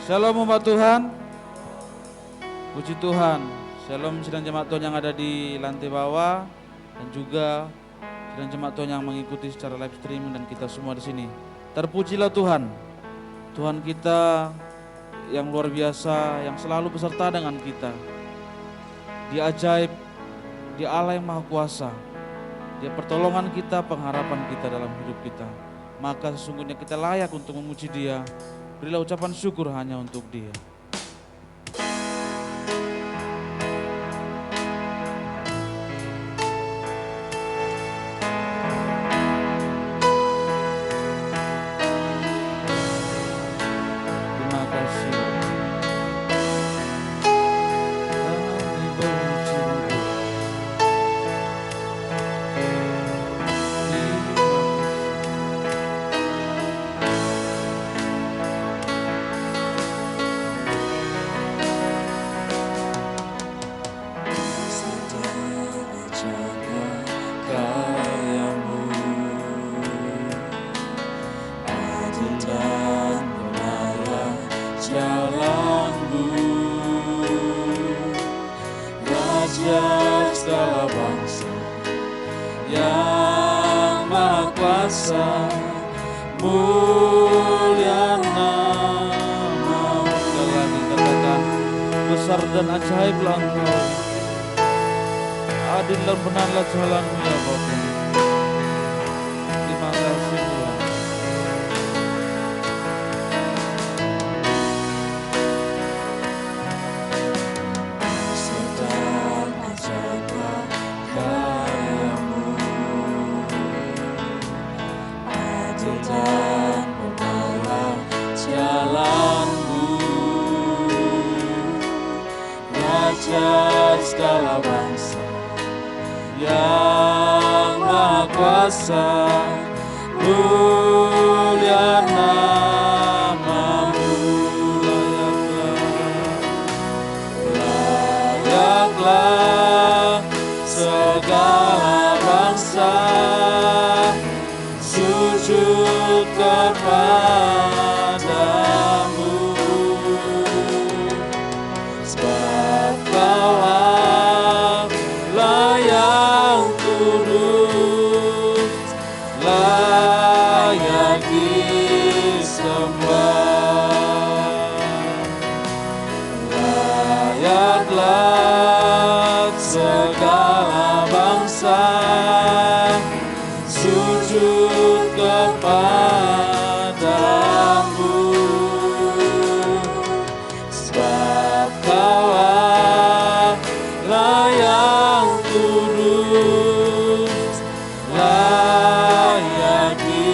Shalom umat Tuhan. Puji Tuhan. Shalom sidang jemaat Tuhan yang ada di lantai bawah dan juga sidang jemaat Tuhan yang mengikuti secara live streaming dan kita semua di sini. Terpujilah Tuhan. Tuhan kita yang luar biasa, yang selalu beserta dengan kita. Dia ajaib, Dia Allah yang Maha Kuasa. Dia pertolongan kita, pengharapan kita dalam hidup kita. Maka sesungguhnya kita layak untuk memuji Dia. Berilah ucapan syukur hanya untuk Dia. Terima kasih. Kami bersyukur. Segala bangsa yang Maha Kuasa, mulia nama-Mu. Sekali lagi katakan, besar dan ajaiblah Engkau, adil dan benarlah jalan-Mu ya Bapa. Terima kasih Tuhan. Dan benarlah jalan-Mu, Raja segala bangsa yang Maha Kuasa, mulia nama-Mu. Layaklah segala bangsa sujud kepadamu, sebab Kau Allah yang kudus, layak disembah. Layaklah segala bangsa sujud kepadamu, sebab Kau Allah yang kudus, layak disembah.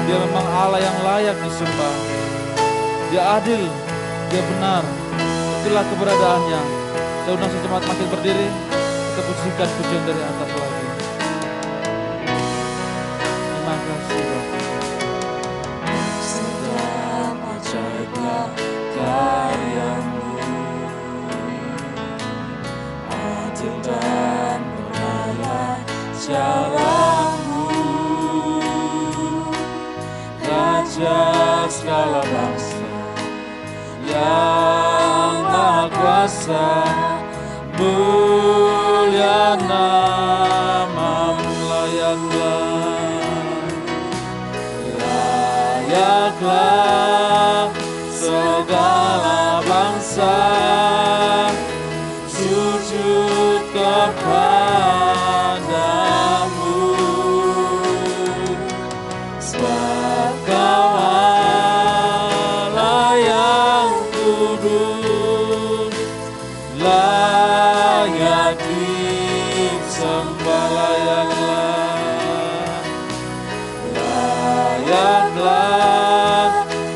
Dia memang Allah yang layak disembah. Dia adil, Dia benar. Itulah keberadaannya. Saya undang sejemaat makin berdiri. Kita pujikan pujian dari atas lagi. Terima kasih Bapak. Sedang ajaiblah karya-Mu, adil dan benarlah jalan-Mu, Raja segala bangsa yang Maha Kuasa, mulia nama-Mu. Layaklah segala bangsa sujud kepadamu, sebab Kau Allah yang kudus, layak disembah. Layaklah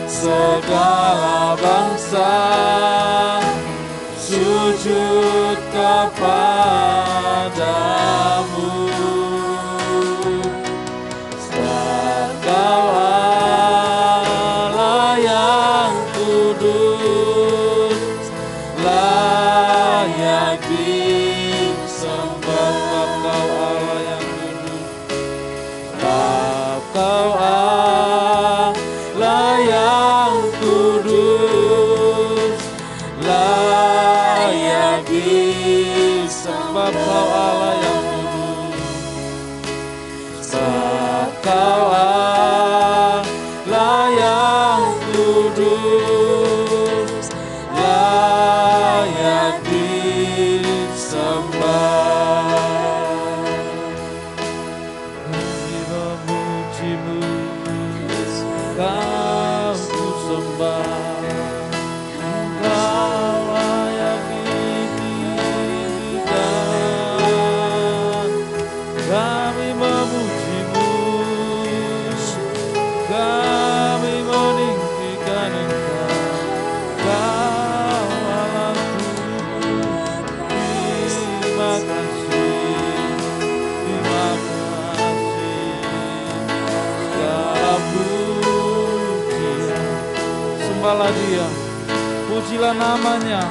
segala bangsa sujud kepadamu, sebab Kau Allah yang kudus, layak disembah. Kau Sebab Kau Allah yang kudus, Sebab Kau Allah yang kudus, layak disembah. kami memuji-Mu, Kau ku sembah, Engkau layak ditinggikan. Kami memuji-Mu, kami meninggikan Engkau, Kau Allahku. Terima kasih, terima kasih. Segala pujian, sembahlah Dia, pujilah namanya,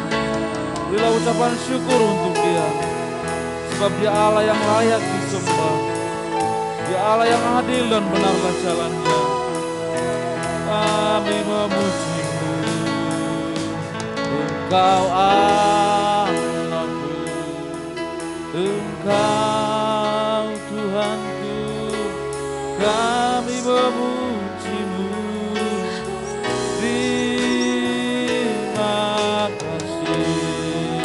berilah ucapan syukur untuk Dia, sebab Dia Allah yang layak disembah, Dia Allah yang adil dan benarlah jalannya. Kami memuji-Mu, Engkau Allahku, Engkau Tuhanku. Kami memuji-Mu, terima kasih.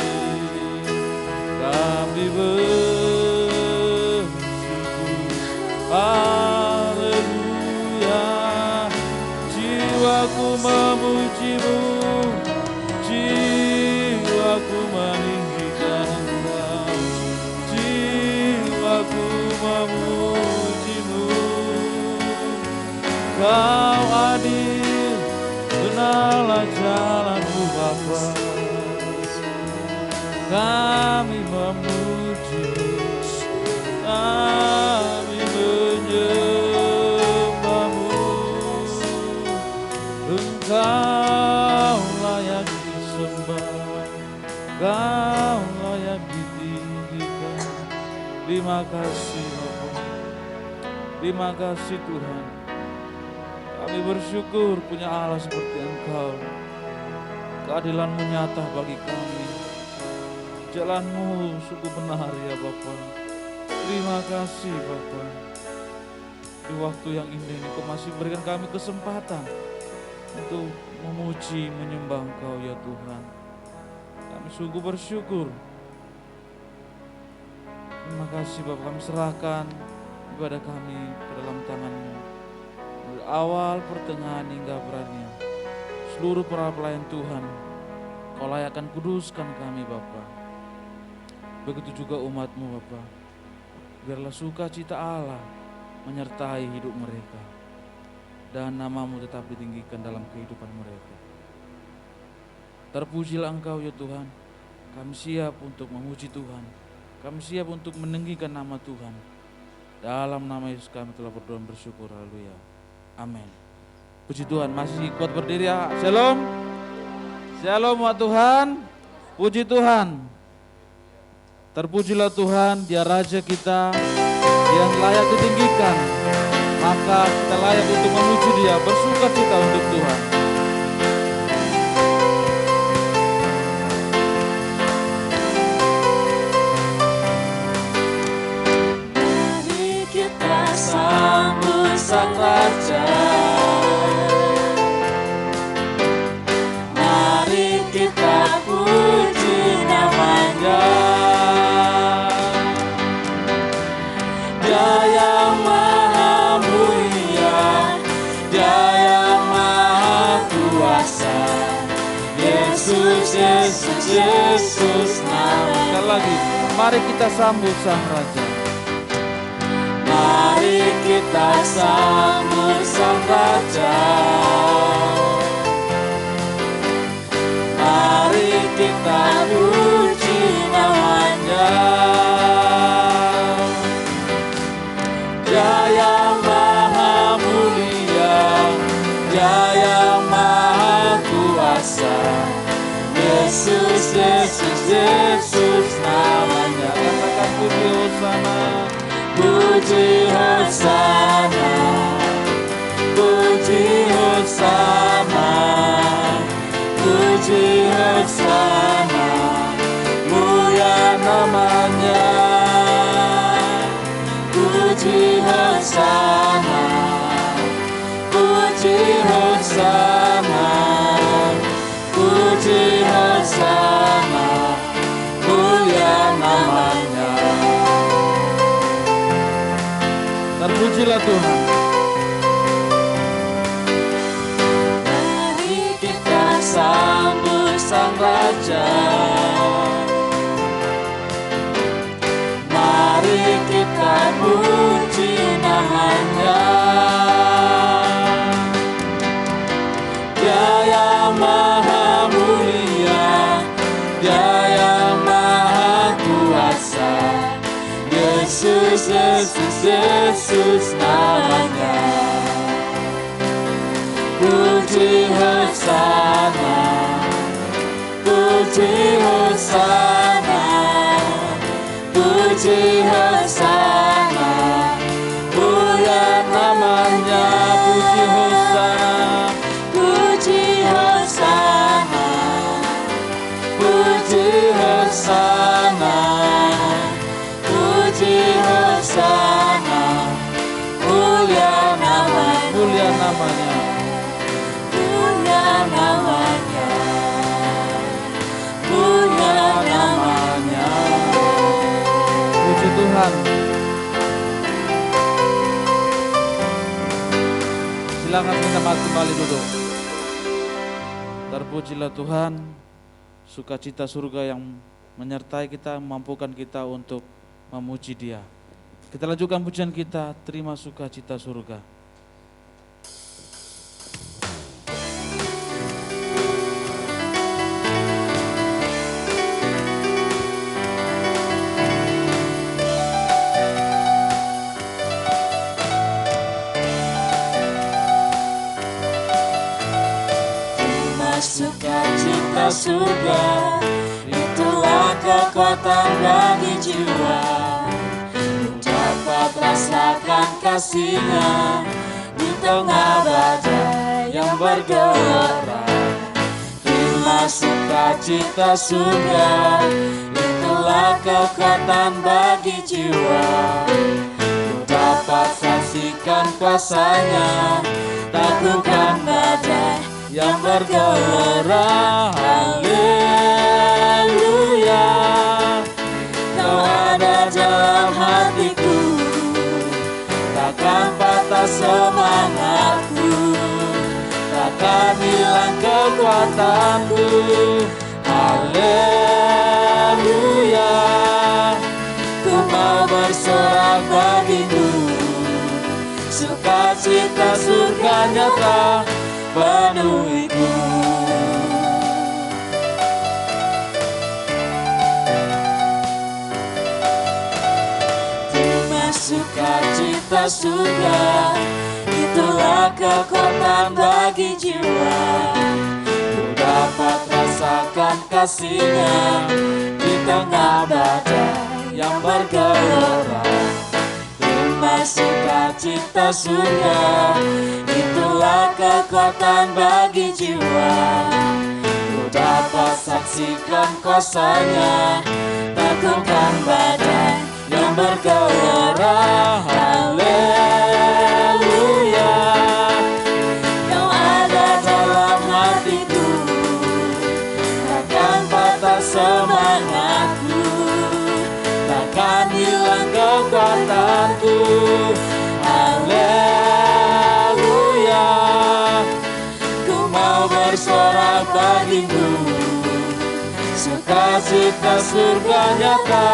Kami bersyukur, haleluya. Jiwaku memuji-Mu, jiwaku meninggikan Engkau, jiwaku memuji-Mu. Kau adil, benarlah jalan-Mu Bapa. Kami memuji-Mu, kami menyembah-Mu. Engkau layak disembah, Kau layak ditinggikan. Terima kasih Bapa, terima kasih Tuhan. Kami bersyukur punya Allah seperti Engkau. Keadilan-Mu nyata bagi kami, jalan-Mu sungguh benar ya Bapa. Terima kasih Bapa. Di waktu yang indah ini Kau masih berikan kami kesempatan untuk memuji, menyembah Engkau ya Tuhan. Kami sungguh bersyukur. Terima kasih Bapak, kami serahkan ibadah kami ke dalam tangan-Mu. Dari awal, pertengahan hingga akhirnya, seluruh para pelayan Tuhan, Kau layakkan kuduskan kami Bapa. Begitu juga umat-Mu Bapa. Biarlah sukacita Allah menyertai hidup mereka, dan nama-Mu tetap ditinggikan dalam kehidupan mereka. Terpujilah Engkau ya Tuhan. Kami siap untuk memuji Tuhan. Kami siap untuk meninggikan nama Tuhan. Dalam nama Yesus kami telah berdoa dan bersyukur. Haleluya. Amin. Puji Tuhan. Masih kuat berdiri ya. Shalom. Shalom umat Tuhan. Puji Tuhan. Terpujilah Tuhan, Dia Raja kita yang layak ditinggikan. Maka kita layak untuk memuji Dia, bersukacita untuk Tuhan. Mari kita sambut Sang Raja. Mari kita puji nama-Nya. Dia yang maha mulia, Dia yang maha kuasa. Yesus, Yesus, Yesus namanya. Sekali lagi, mari kita sambut Sang Raja. Mari kita sambut Sang Raja. Mari kita puji nama-Nya. Dia yang maha mulia, Dia yang maha kuasa. Yesus, Yesus, Yesus namanya. Katakan puji Hosana. Puji Hosana, puji Hosana, puji Hosana, mulia Terpujilah Tuhan. Mari kita sambut Sang Raja. Mari kita puji namanya. Dia yang maha mulia, Dia yang maha kuasa. Yesus, Yesus, Yesus namanya. Puji Hosana, puji Hosana, puji Hosana. Mulia namanya, puji Hosana, puji Hosana, puji Hosana, puji Hosana. Mulia namanya, Mulia namanya. mulia namanya, mulia namanya. Puji Tuhan. Silakan kita kembali duduk. Terpujilah Tuhan, sukacita surga yang menyertai kita, memampukan kita untuk memuji Dia. Kita lanjutkan pujian kita, terima sukacita surga. Sukacita surga, itulah kekuatan bagi jiwa. Dapat rasakan kasih-Nya di tengah badai yang bergelora. Terima sukacita surga, itulah kekuatan bagi jiwa. Dapat saksikan kuasa-Nya, takutkan badai yang bergelora. Haleluya, Kau ada dalam hatiku, takkan patah semangatku, takkan hilang kekuatanku. Haleluya, ku mau bersorak bagimu, sukacita surga nyata penuhiku. Terima sukacita surga, itulah kekuatan bagi jiwa. Ku dapat rasakan kasih-Nya di tengah badai yang bergelora. Terima sukacita surga, itulah kekuatan bagi jiwa. Ku dapat saksikan kuasa-Nya, takutkan badai yang bergelora. Haleluya, Kau ada dalam hatiku, takkan patah semangatku, takkan hilang kekuatanku. Haleluya, ku mau bersorak bagimu, sukacita surga nyata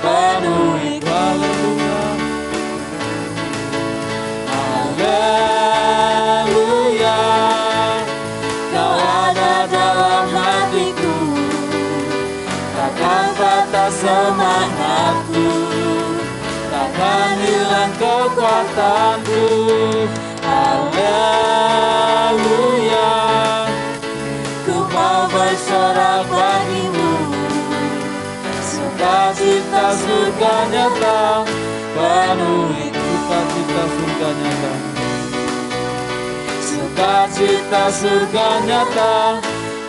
penuhiku. Haleluya, Kau ada dalam hatiku, takkan patah semangatku, takkan hilang kekuatanku. Haleluya, ku mau bersorak bagimu, sukacita surga nyata penuhiku. Sukacita surga nyata. Sukacita surga nyata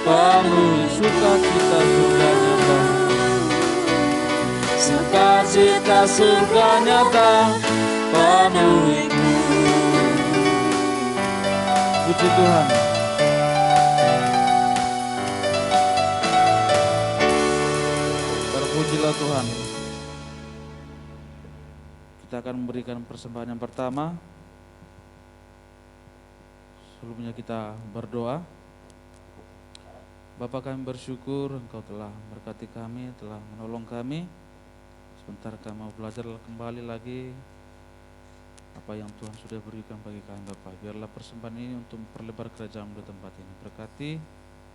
penuhi. Sukacita surga nyata. Sukacita surga nyata penuhiku. Puji Tuhan. Terpujilah Tuhan. kita akan memberikan persembahan yang pertama. Sebelumnya kita berdoa. Bapa, kami bersyukur Engkau telah memberkati kami, telah menolong kami. Sebentar kami mau belajar kembali lagi apa yang Tuhan sudah berikan bagi kami Bapa. Biarlah persembahan ini untuk memperlebar kerajaan di tempat ini. Berkati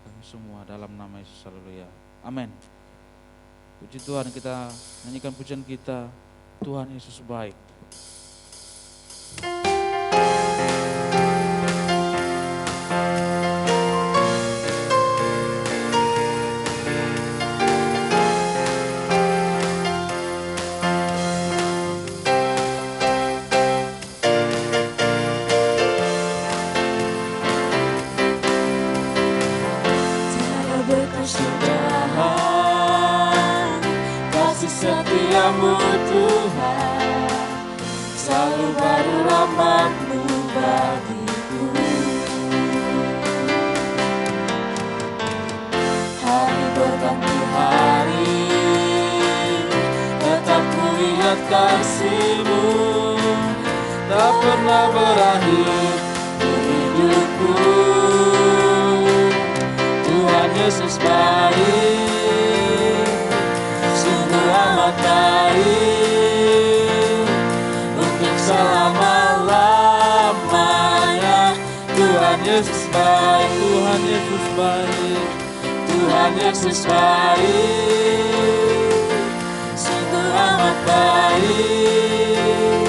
kami semua dalam nama Yesus. Haleluya. Amin. Puji Tuhan, kita nyanyikan pujian kita, Tuhan Yesus baik. Setiamu Tuhan, selalu baru rahmat-Mu bagiku. Hari berganti hari, tetap kulihat kasih-Mu, tak pernah berakhir di hidupku. Tuhan Yesus baik, sungguh amat baik, untuk selama-lamanya. Tuhan Yesus baik, Tuhan Yesus baik, Tuhan Yesus baik, sungguh amat baik,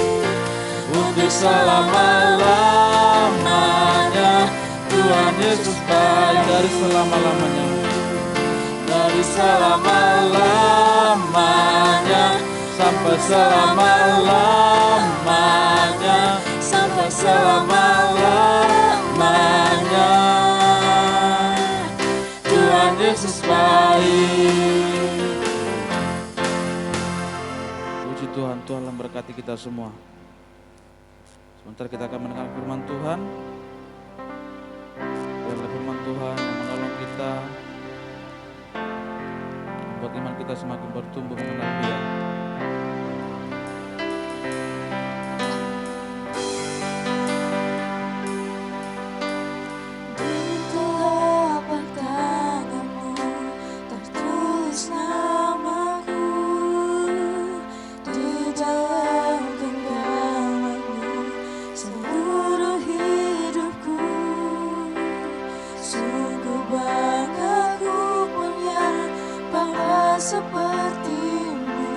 untuk selama-lamanya. Tuhan Yesus baik, dari selama-lamanya, dari selama-lamanya sampai selama-lamanya, sampai selama-lamanya. Tuhan Yesus baik. Puji Tuhan, Tuhan memberkati kita semua. Sebentar kita akan mendengar firman Tuhan. Biarlah firman Tuhan yang menolong kita, membuat iman kita semakin bertumbuh mengenal Dia. Di telapak tangan-Mu tertulis namaku, di dalam genggaman-Mu seluruh hidupku. Sungguh bangga ku punya Bapa seperti-Mu,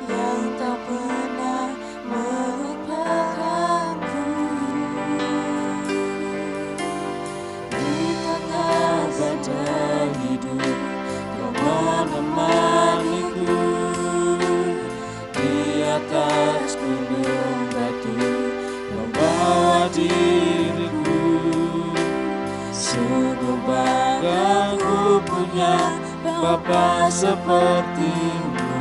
yang tak pernah melupakanku. Di tengah badai hidup Kau menemaniku, di atas gunung batu Kau bawa diriku. Sungguh bangga ku punya Bapa seperti-Mu,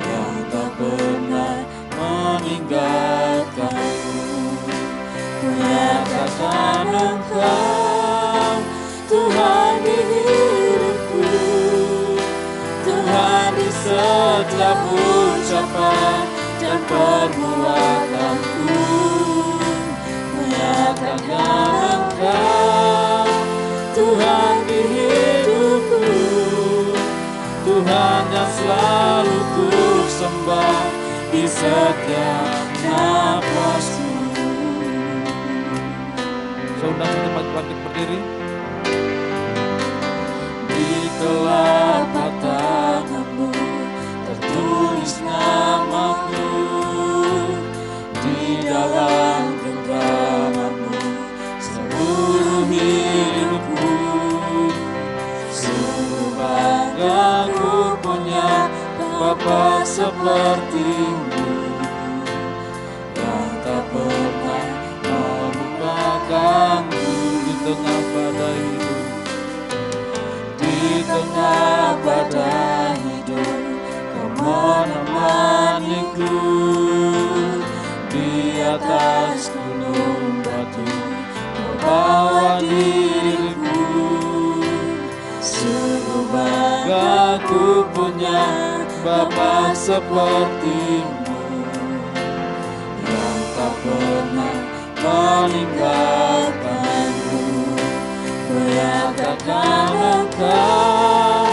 yang tak pernah meninggalkanku. Kunyatakan Engkau Tuhan di hidupku, Tuhan di setiap ucapan dan perbuatanku. Kunyatakan Engkau Tuhan di hidupku, Tuhan yang selalu ku sembah di setiap napasku. Saya undang jemaat bangkit berdiri. Di telapak tangan-Mu tertulis namaku, di dalam genggaman-Mu seluruh hidupku. Sungguh bangga ku punya Bapa seperti-Mu, yang tak pernah melupakanku. Di tengah badai hidup, Di tengah badai hidup Kau menemaniku, di atas gunung batu Kau bawa diriku. Sungguh bangga ku punya Bapa seperti-Mu yang tak pernah meninggalkan-Mu. Kunyatakan Engkau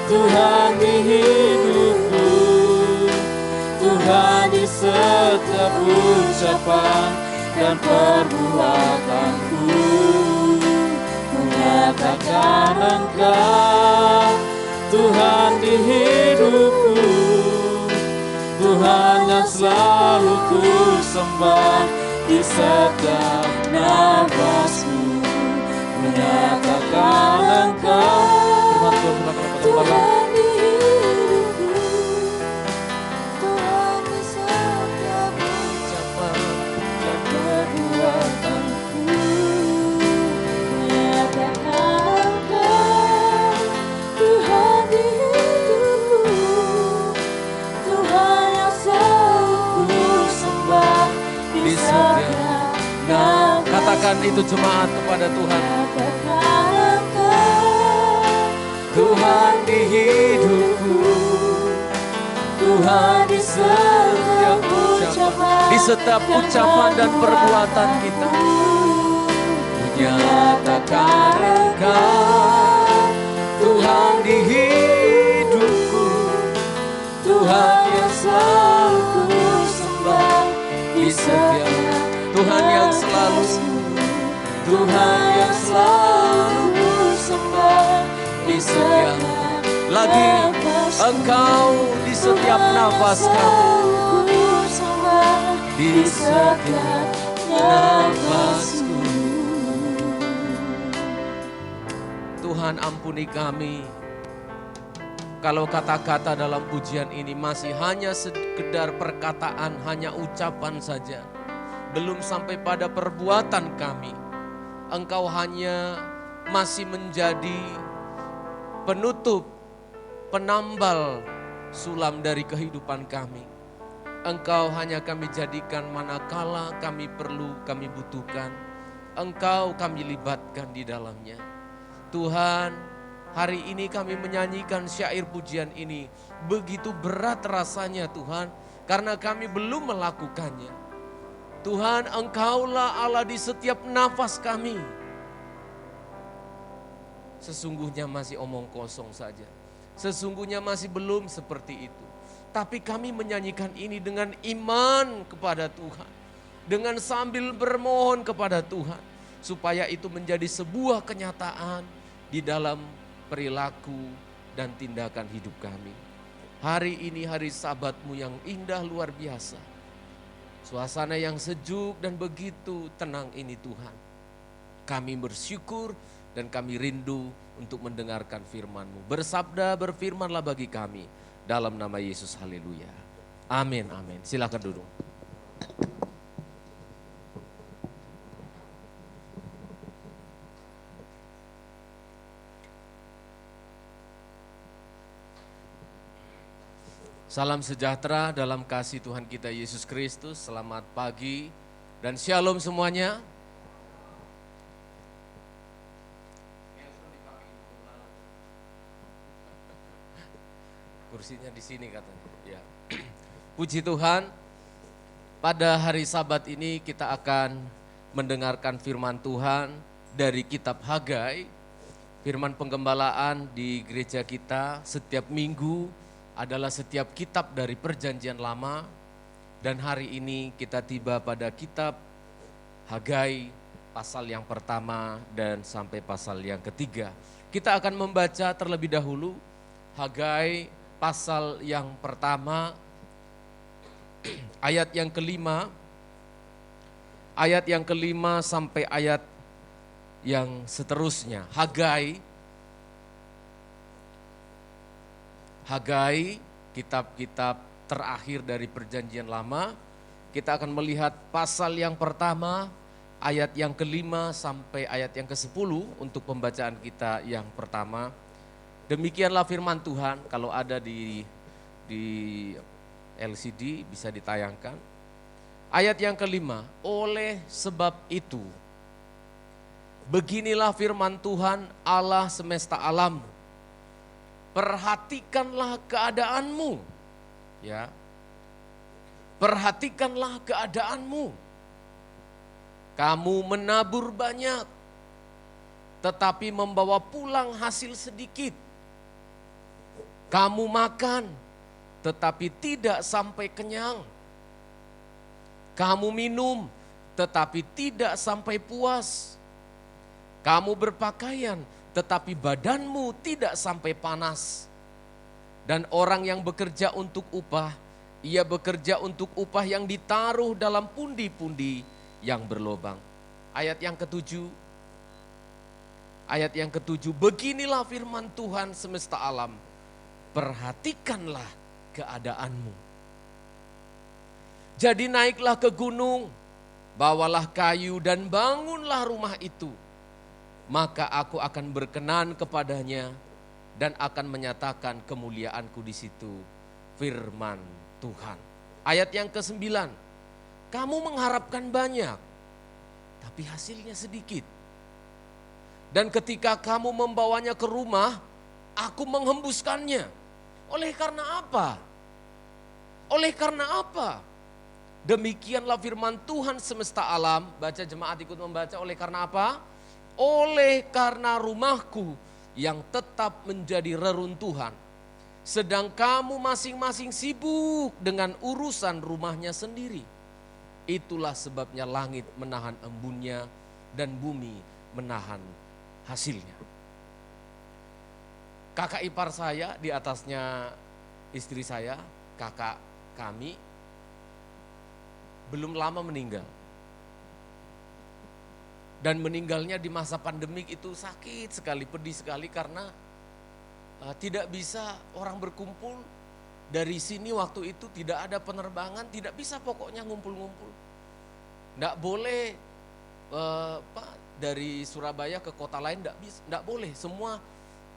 Tuhan di hidupku, Tuhan di setiap ucapan dan perbuatanku. Kunyatakan Engkau Tuhan di hidupku, Tuhan yang selalu ku sembah di setiap nafasku. Menyatakan Engkau Tuhan di hidupku, Tuhan di setiap ucapan dan perbuatanku. Menyatakan Engkau Tuhan di hidupku, Tuhan yang selalu ku sembah di setiap nafasku. Katakan itu jemaat kepada Tuhan. Tuhan di hidupku, Tuhan di setiap ucapan, Di setiap ucapan dan perbuatan kita. menyatakan Engkau Tuhan di hidupku, Tuhan yang selalu ku sembah di setiap Tuhan yang selalu, Tuhan yang selalu ku sembah di setiap lagi Engkau di setiap nafas kami, di setiap nafasku. Tuhan ampuni kami kalau kata-kata dalam pujian ini masih hanya sekedar perkataan, hanya ucapan saja, belum sampai pada perbuatan kami. Engkau hanya masih menjadi penutup, penambal sulam dari kehidupan kami. Engkau hanya kami jadikan manakala kami perlu, kami butuhkan. Engkau kami libatkan di dalamnya. Tuhan, hari ini kami menyanyikan syair pujian ini. Begitu berat rasanya Tuhan, karena kami belum melakukannya. Tuhan, Engkaulah Allah di setiap nafas kami. Sesungguhnya masih omong kosong saja. Sesungguhnya masih belum seperti itu. Tapi kami menyanyikan ini dengan iman kepada Tuhan. Dengan sambil bermohon kepada Tuhan. Supaya itu menjadi sebuah kenyataan di dalam perilaku dan tindakan hidup kami. Hari ini hari Sabat-Mu yang indah luar biasa. Suasana yang sejuk dan begitu tenang ini Tuhan. Kami bersyukur dan kami rindu untuk mendengarkan firman-Mu. Bersabda, berfirmanlah bagi kami. Dalam nama Yesus, haleluya. Amin, amin. Silakan duduk. Salam sejahtera dalam kasih Tuhan kita Yesus Kristus. Selamat pagi dan shalom semuanya. Kursinya di sini katanya. Ya. Puji Tuhan, pada hari Sabat ini kita akan mendengarkan firman Tuhan dari kitab Hagai. Firman penggembalaan di gereja kita setiap minggu adalah setiap kitab dari Perjanjian Lama, dan hari ini kita tiba pada kitab Hagai pasal yang pertama dan sampai pasal yang ketiga. Kita akan membaca terlebih dahulu Hagai pasal yang pertama ayat yang kelima sampai ayat yang seterusnya. Hagai, kitab-kitab terakhir dari Perjanjian Lama. Kita akan melihat pasal yang pertama, ayat yang kelima sampai ayat yang ke-10 untuk pembacaan kita yang pertama. Demikianlah firman Tuhan, kalau ada di LCD bisa ditayangkan. Ayat yang kelima, oleh sebab itu, beginilah firman Tuhan Allah semesta alam. perhatikanlah keadaanmu. Ya. Perhatikanlah keadaanmu. Kamu menabur banyak, tetapi membawa pulang hasil sedikit. Kamu makan, tetapi tidak sampai kenyang. Kamu minum, tetapi tidak sampai puas. Kamu berpakaian, tetapi badanmu tidak sampai panas. Dan orang yang bekerja untuk upah, ia bekerja untuk upah yang ditaruh dalam pundi-pundi yang berlobang. Ayat yang ketujuh. Ayat yang ketujuh, beginilah firman Tuhan semesta alam. Perhatikanlah keadaanmu. Jadi naiklah ke gunung, bawalah kayu dan bangunlah rumah itu. Maka aku akan berkenan kepadanya dan akan menyatakan kemuliaanku di situ. Firman Tuhan. Ayat yang ke-9. Kamu mengharapkan banyak, tapi hasilnya sedikit. Dan ketika kamu membawanya ke rumah, aku menghembuskannya. Oleh karena apa? Oleh karena apa? Demikianlah firman Tuhan semesta alam. Baca jemaat ikut membaca. Oleh karena apa? Oleh karena rumahku yang tetap menjadi reruntuhan. Sedang kamu masing-masing sibuk dengan urusan rumahnya sendiri. Itulah sebabnya langit menahan embunnya dan bumi menahan hasilnya. Kakak ipar saya, di atasnya istri saya, kakak kami, belum lama meninggal. Dan meninggalnya di masa pandemik itu sakit sekali, pedih sekali karena tidak bisa orang berkumpul. Dari sini waktu itu tidak ada penerbangan, tidak bisa pokoknya ngumpul-ngumpul. Tidak boleh dari Surabaya ke kota lain, tidak boleh. Semua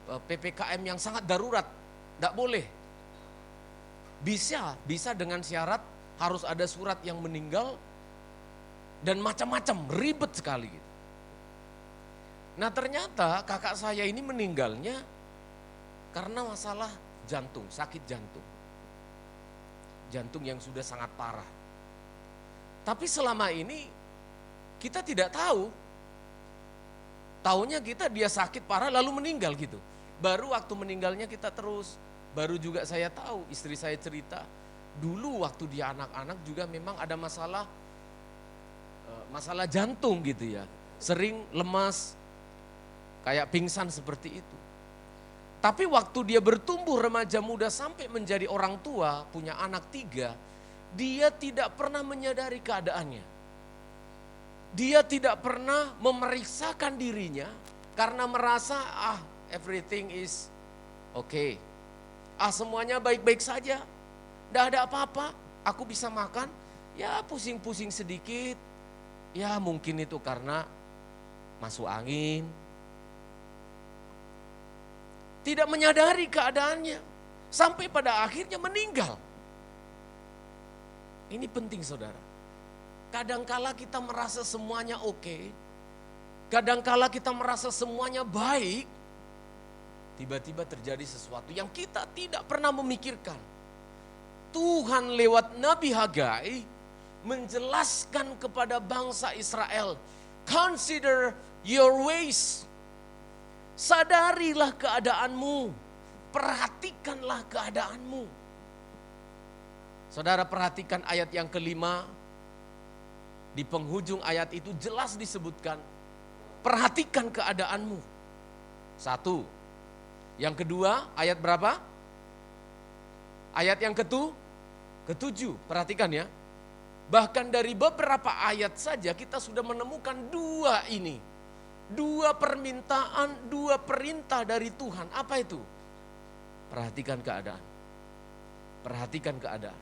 PPKM yang sangat darurat, tidak boleh. Bisa dengan syarat harus ada surat yang meninggal dan macam-macam, ribet sekali gitu. Nah ternyata kakak saya ini meninggalnya karena masalah jantung, sakit jantung. Jantung yang sudah sangat parah. Tapi selama ini kita tidak tahu. Taunya dia sakit parah lalu meninggal gitu. Baru waktu meninggalnya kita terus. Baru juga saya tahu, istri saya cerita. Dulu waktu dia anak-anak juga memang ada masalah jantung gitu ya. Sering lemas, kayak pingsan seperti itu. Tapi waktu dia bertumbuh remaja muda sampai menjadi orang tua, punya anak 3, dia tidak pernah menyadari keadaannya. Dia tidak pernah memeriksakan dirinya karena merasa everything is okay. Semuanya baik-baik saja, tidak ada apa-apa, aku bisa makan, ya pusing-pusing sedikit, ya mungkin itu karena masuk angin. Tidak menyadari keadaannya. Sampai pada akhirnya meninggal. Ini penting saudara. Kadangkala kita merasa semuanya oke. Kadangkala kita merasa semuanya baik. Tiba-tiba terjadi sesuatu yang kita tidak pernah memikirkan. Tuhan lewat Nabi Hagai menjelaskan kepada bangsa Israel. Consider your ways. Sadarilah keadaanmu, perhatikanlah keadaanmu. Saudara perhatikan ayat yang ke-5, di penghujung ayat itu jelas disebutkan, perhatikan keadaanmu. 1. Yang kedua, ayat berapa? Ayat yang ke-7, perhatikan ya. Bahkan dari beberapa ayat saja kita sudah menemukan 2 ini. 2 permintaan, 2 perintah dari Tuhan. Apa itu? Perhatikan keadaan. Perhatikan keadaan.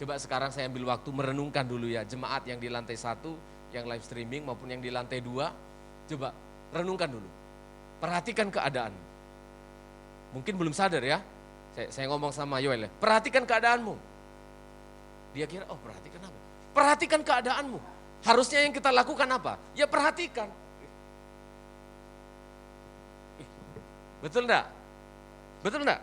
Coba sekarang saya ambil waktu merenungkan dulu ya. Jemaat yang di lantai 1, yang live streaming maupun yang di lantai 2. Coba renungkan dulu. Perhatikan keadaan. Mungkin belum sadar ya. Saya ngomong sama Yoel ya. Perhatikan keadaanmu. Dia kira, perhatikan apa? Perhatikan keadaanmu. Harusnya yang kita lakukan apa? Ya perhatikan. Betul enggak? Betul enggak?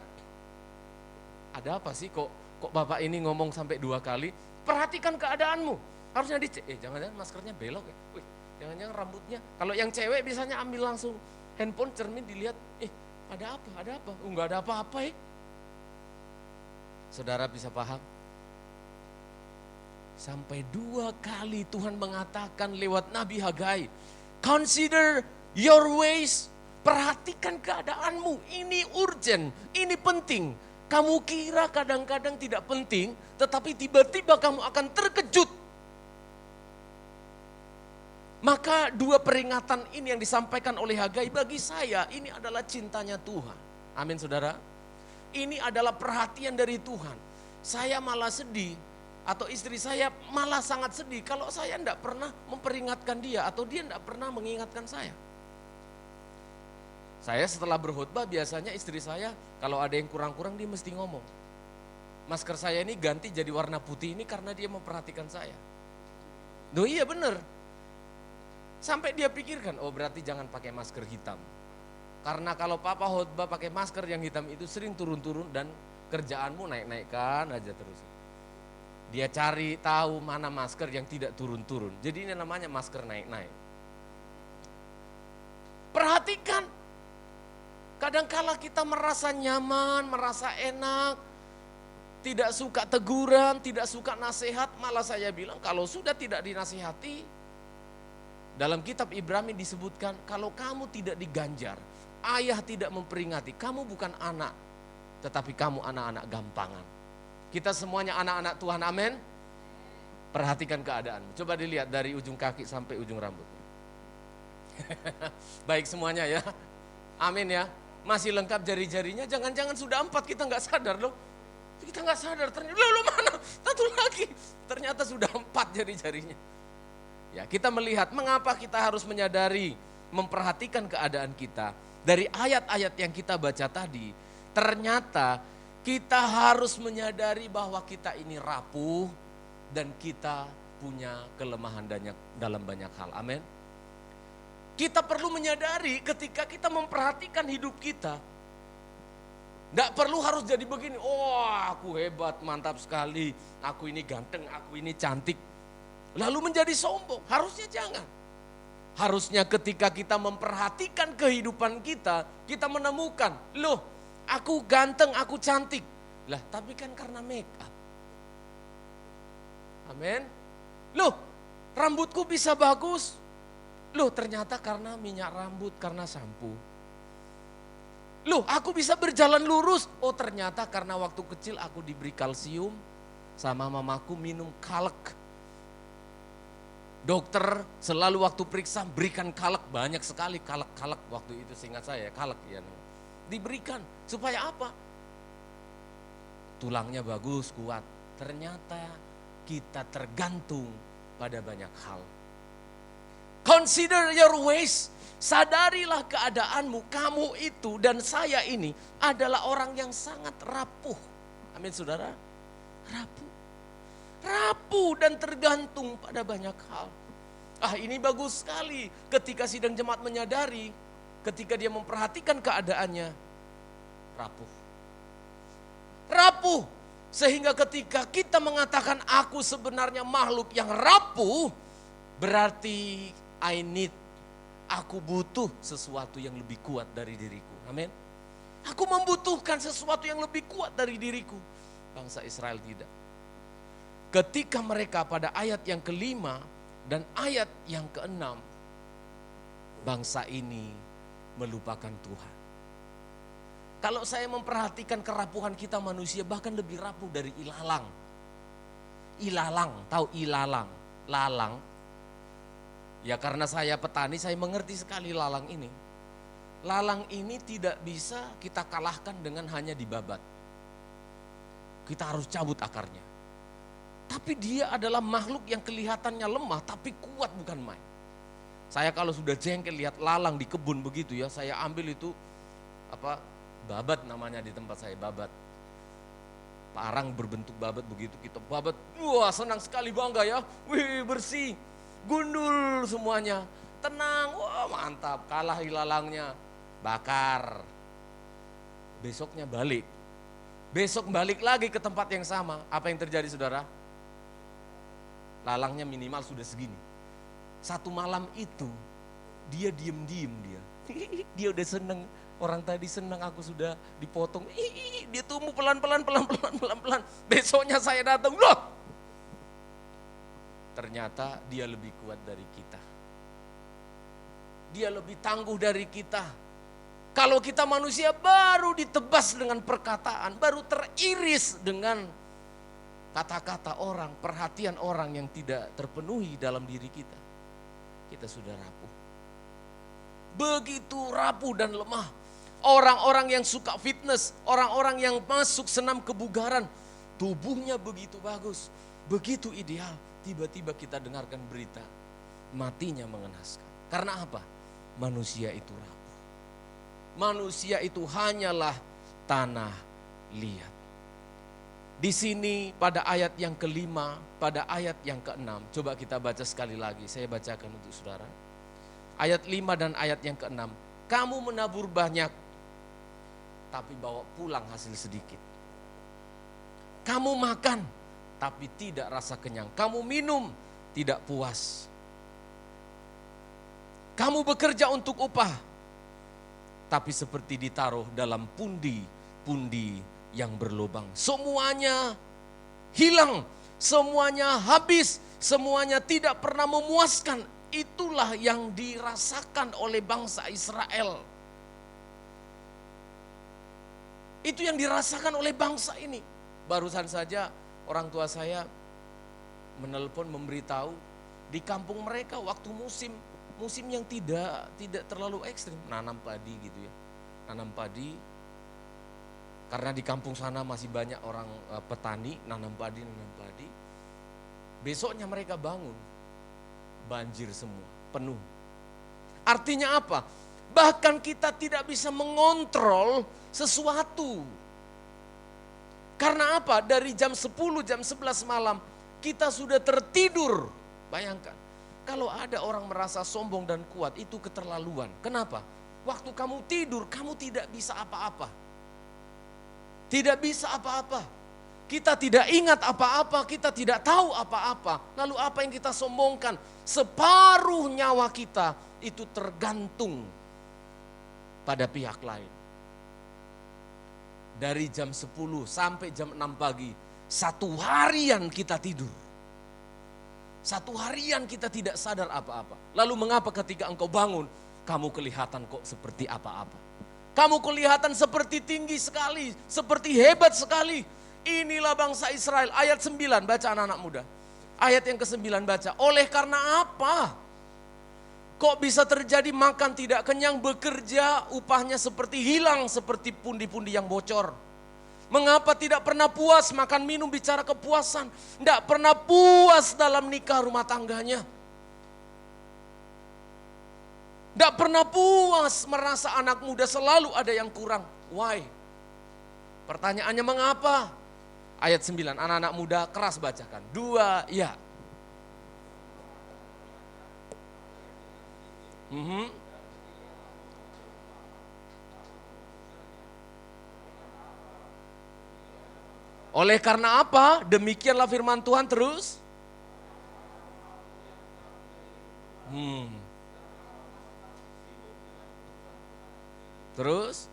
Ada apa sih kok Bapak ini ngomong sampai 2 kali? Perhatikan keadaanmu. Harusnya dicek, jangan-jangan maskernya belok ya. Wih, jangan-jangan rambutnya. Kalau yang cewek biasanya ambil langsung handphone, cermin dilihat, ada apa? Ada apa? Enggak ada apa-apa ya. Saudara bisa paham? Sampai 2 kali Tuhan mengatakan lewat Nabi Hagai, consider your ways, perhatikan keadaanmu, ini urgent, ini penting. Kamu kira kadang-kadang tidak penting, tetapi tiba-tiba kamu akan terkejut. Maka 2 peringatan ini yang disampaikan oleh Hagai bagi saya, ini adalah cintanya Tuhan. Amin saudara. Ini adalah perhatian dari Tuhan. Saya malah sedih, atau istri saya malah sangat sedih kalau saya tidak pernah memperingatkan dia atau dia tidak pernah mengingatkan saya. Saya setelah berkhotbah biasanya istri saya kalau ada yang kurang-kurang dia mesti ngomong. Masker saya ini ganti jadi warna putih ini karena dia memperhatikan saya. Duh iya bener. Sampai dia pikirkan, oh berarti jangan pakai masker hitam. Karena kalau papa khotbah pakai masker yang hitam itu sering turun-turun dan kerjaanmu naik-naikkan aja terus. Dia cari tahu mana masker yang tidak turun-turun. Jadi ini namanya masker naik-naik. Perhatikan. Kadangkala kita merasa nyaman, merasa enak. Tidak suka teguran, tidak suka nasihat. Malah saya bilang kalau sudah tidak dinasihati. Dalam kitab Ibrani disebutkan kalau kamu tidak diganjar. Ayah tidak memperingati. Kamu bukan anak. Tetapi kamu anak-anak gampangan. Kita semuanya anak-anak Tuhan, amin. Perhatikan keadaanmu. Coba dilihat dari ujung kaki sampai ujung rambutnya. Baik semuanya ya. Amin ya. Masih lengkap jari-jarinya. Jangan-jangan sudah 4 kita nggak sadar loh. Kita nggak sadar. Ternyata loh mana? Satu lagi. Ternyata sudah 4 jari-jarinya. Ya kita melihat mengapa kita harus menyadari, memperhatikan keadaan kita. Dari ayat-ayat yang kita baca tadi, ternyata kita harus menyadari bahwa kita ini rapuh dan kita punya kelemahan dalam banyak hal. Amin. Kita perlu menyadari ketika kita memperhatikan hidup kita. Tidak perlu harus jadi begini, oh aku hebat, mantap sekali, aku ini ganteng, aku ini cantik. Lalu menjadi sombong, harusnya jangan. Harusnya ketika kita memperhatikan kehidupan kita, kita menemukan, loh aku ganteng, aku cantik. Lah, tapi kan karena make up. Amin. Loh, rambutku bisa bagus. Loh, ternyata karena minyak rambut, karena sampo. Loh, aku bisa berjalan lurus. Oh, ternyata karena waktu kecil aku diberi kalsium sama mamaku minum kalek. Dokter selalu waktu periksa berikan kalek, banyak sekali kalek-kalek waktu itu seingat saya, kalek ya. Diberikan supaya apa? Tulangnya bagus, kuat. Ternyata kita tergantung pada banyak hal. Consider your ways. Sadarilah keadaanmu. Kamu itu dan saya ini adalah orang yang sangat rapuh. Amin saudara. Rapuh. Rapuh dan tergantung pada banyak hal. Ini bagus sekali ketika sidang jemaat menyadari. Ketika dia memperhatikan keadaannya. Rapuh. Rapuh. Sehingga ketika kita mengatakan aku sebenarnya makhluk yang rapuh. Berarti aku butuh sesuatu yang lebih kuat dari diriku. Amin. Aku membutuhkan sesuatu yang lebih kuat dari diriku. Bangsa Israel tidak. Ketika mereka pada ayat yang ke-5 dan ayat yang ke-6. Bangsa ini melupakan Tuhan. Kalau saya memperhatikan kerapuhan kita manusia bahkan lebih rapuh dari ilalang. Ilalang, tahu ilalang? Lalang. Ya karena saya petani saya mengerti sekali lalang ini. Lalang ini tidak bisa kita kalahkan dengan hanya dibabat. Kita harus cabut akarnya. Tapi dia adalah makhluk yang kelihatannya lemah tapi kuat bukan main. Saya kalau sudah jengkel lihat lalang di kebun begitu ya, saya ambil itu babat namanya di tempat saya, babat. Parang berbentuk babat begitu kita babat. Wah, senang sekali bangga ya. Wih, bersih. Gundul semuanya. Tenang. Wah, mantap. Kalah ilalangnya. Bakar. Besoknya balik. Besok balik lagi ke tempat yang sama. Apa yang terjadi saudara? Lalangnya minimal sudah segini. Satu malam itu dia diem-diem dia. Dia udah seneng. Orang tadi senang aku sudah dipotong. Dia tumbuh pelan-pelan. Besoknya saya datang, loh. Ternyata dia lebih kuat dari kita. Dia lebih tangguh dari kita. Kalau kita manusia baru ditebas dengan perkataan, baru teriris dengan kata-kata orang, perhatian orang yang tidak terpenuhi dalam diri kita. Kita sudah rapuh. Begitu rapuh dan lemah. Orang-orang yang suka fitness, orang-orang yang masuk senam kebugaran, tubuhnya begitu bagus, begitu ideal. Tiba-tiba kita dengarkan berita, matinya mengenaskan. Karena apa? Manusia itu rapuh. Manusia itu hanyalah tanah liat. Di sini pada ayat yang kelima, pada ayat yang keenam, coba kita baca sekali lagi, saya bacakan untuk saudara. Ayat 5 dan ayat yang keenam, kamu menabur banyak, tapi bawa pulang hasil sedikit. Kamu makan, tapi tidak rasa kenyang. Kamu minum, tidak puas. Kamu bekerja untuk upah, tapi seperti ditaruh dalam pundi-pundi yang berlubang. Semuanya hilang, semuanya habis, semuanya tidak pernah memuaskan. Itulah yang dirasakan oleh bangsa Israel. Itu yang dirasakan oleh bangsa ini. Barusan saja orang tua saya menelpon memberitahu di kampung mereka waktu musim yang tidak terlalu ekstrim, nanam padi gitu ya. Nanam padi karena di kampung sana masih banyak orang petani, nanam padi. Besoknya mereka bangun, banjir semua, penuh. Artinya apa? Bahkan kita tidak bisa mengontrol sesuatu. Karena apa? Dari jam 10, jam 11 malam kita sudah tertidur. Bayangkan, kalau ada orang merasa sombong dan kuat, itu keterlaluan. Kenapa? Waktu kamu tidur, kamu tidak bisa apa-apa. Tidak bisa apa-apa. Kita tidak ingat apa-apa, kita tidak tahu apa-apa. Lalu apa yang kita sombongkan? Separuh nyawa kita itu tergantung pada pihak lain. Dari jam 10 sampai jam 6 pagi, satu harian kita tidur. Satu harian kita tidak sadar apa-apa. Lalu mengapa ketika engkau bangun, kamu kelihatan kok seperti apa-apa? Kamu kelihatan seperti tinggi sekali, seperti hebat sekali. Inilah bangsa Israel. Ayat 9, baca anak-anak muda. Ayat yang ke-9 baca. Oleh karena apa? Kok bisa terjadi makan tidak kenyang, bekerja upahnya seperti hilang, seperti pundi-pundi yang bocor. Mengapa tidak pernah puas makan minum, bicara kepuasan. Tidak pernah puas dalam nikah rumah tangganya. Tidak pernah puas merasa anak muda selalu ada yang kurang. Why? Pertanyaannya mengapa? Ayat 9, anak-anak muda keras bacakan. 2, ya. Oleh karena apa? Demikianlah firman Tuhan terus. Terus?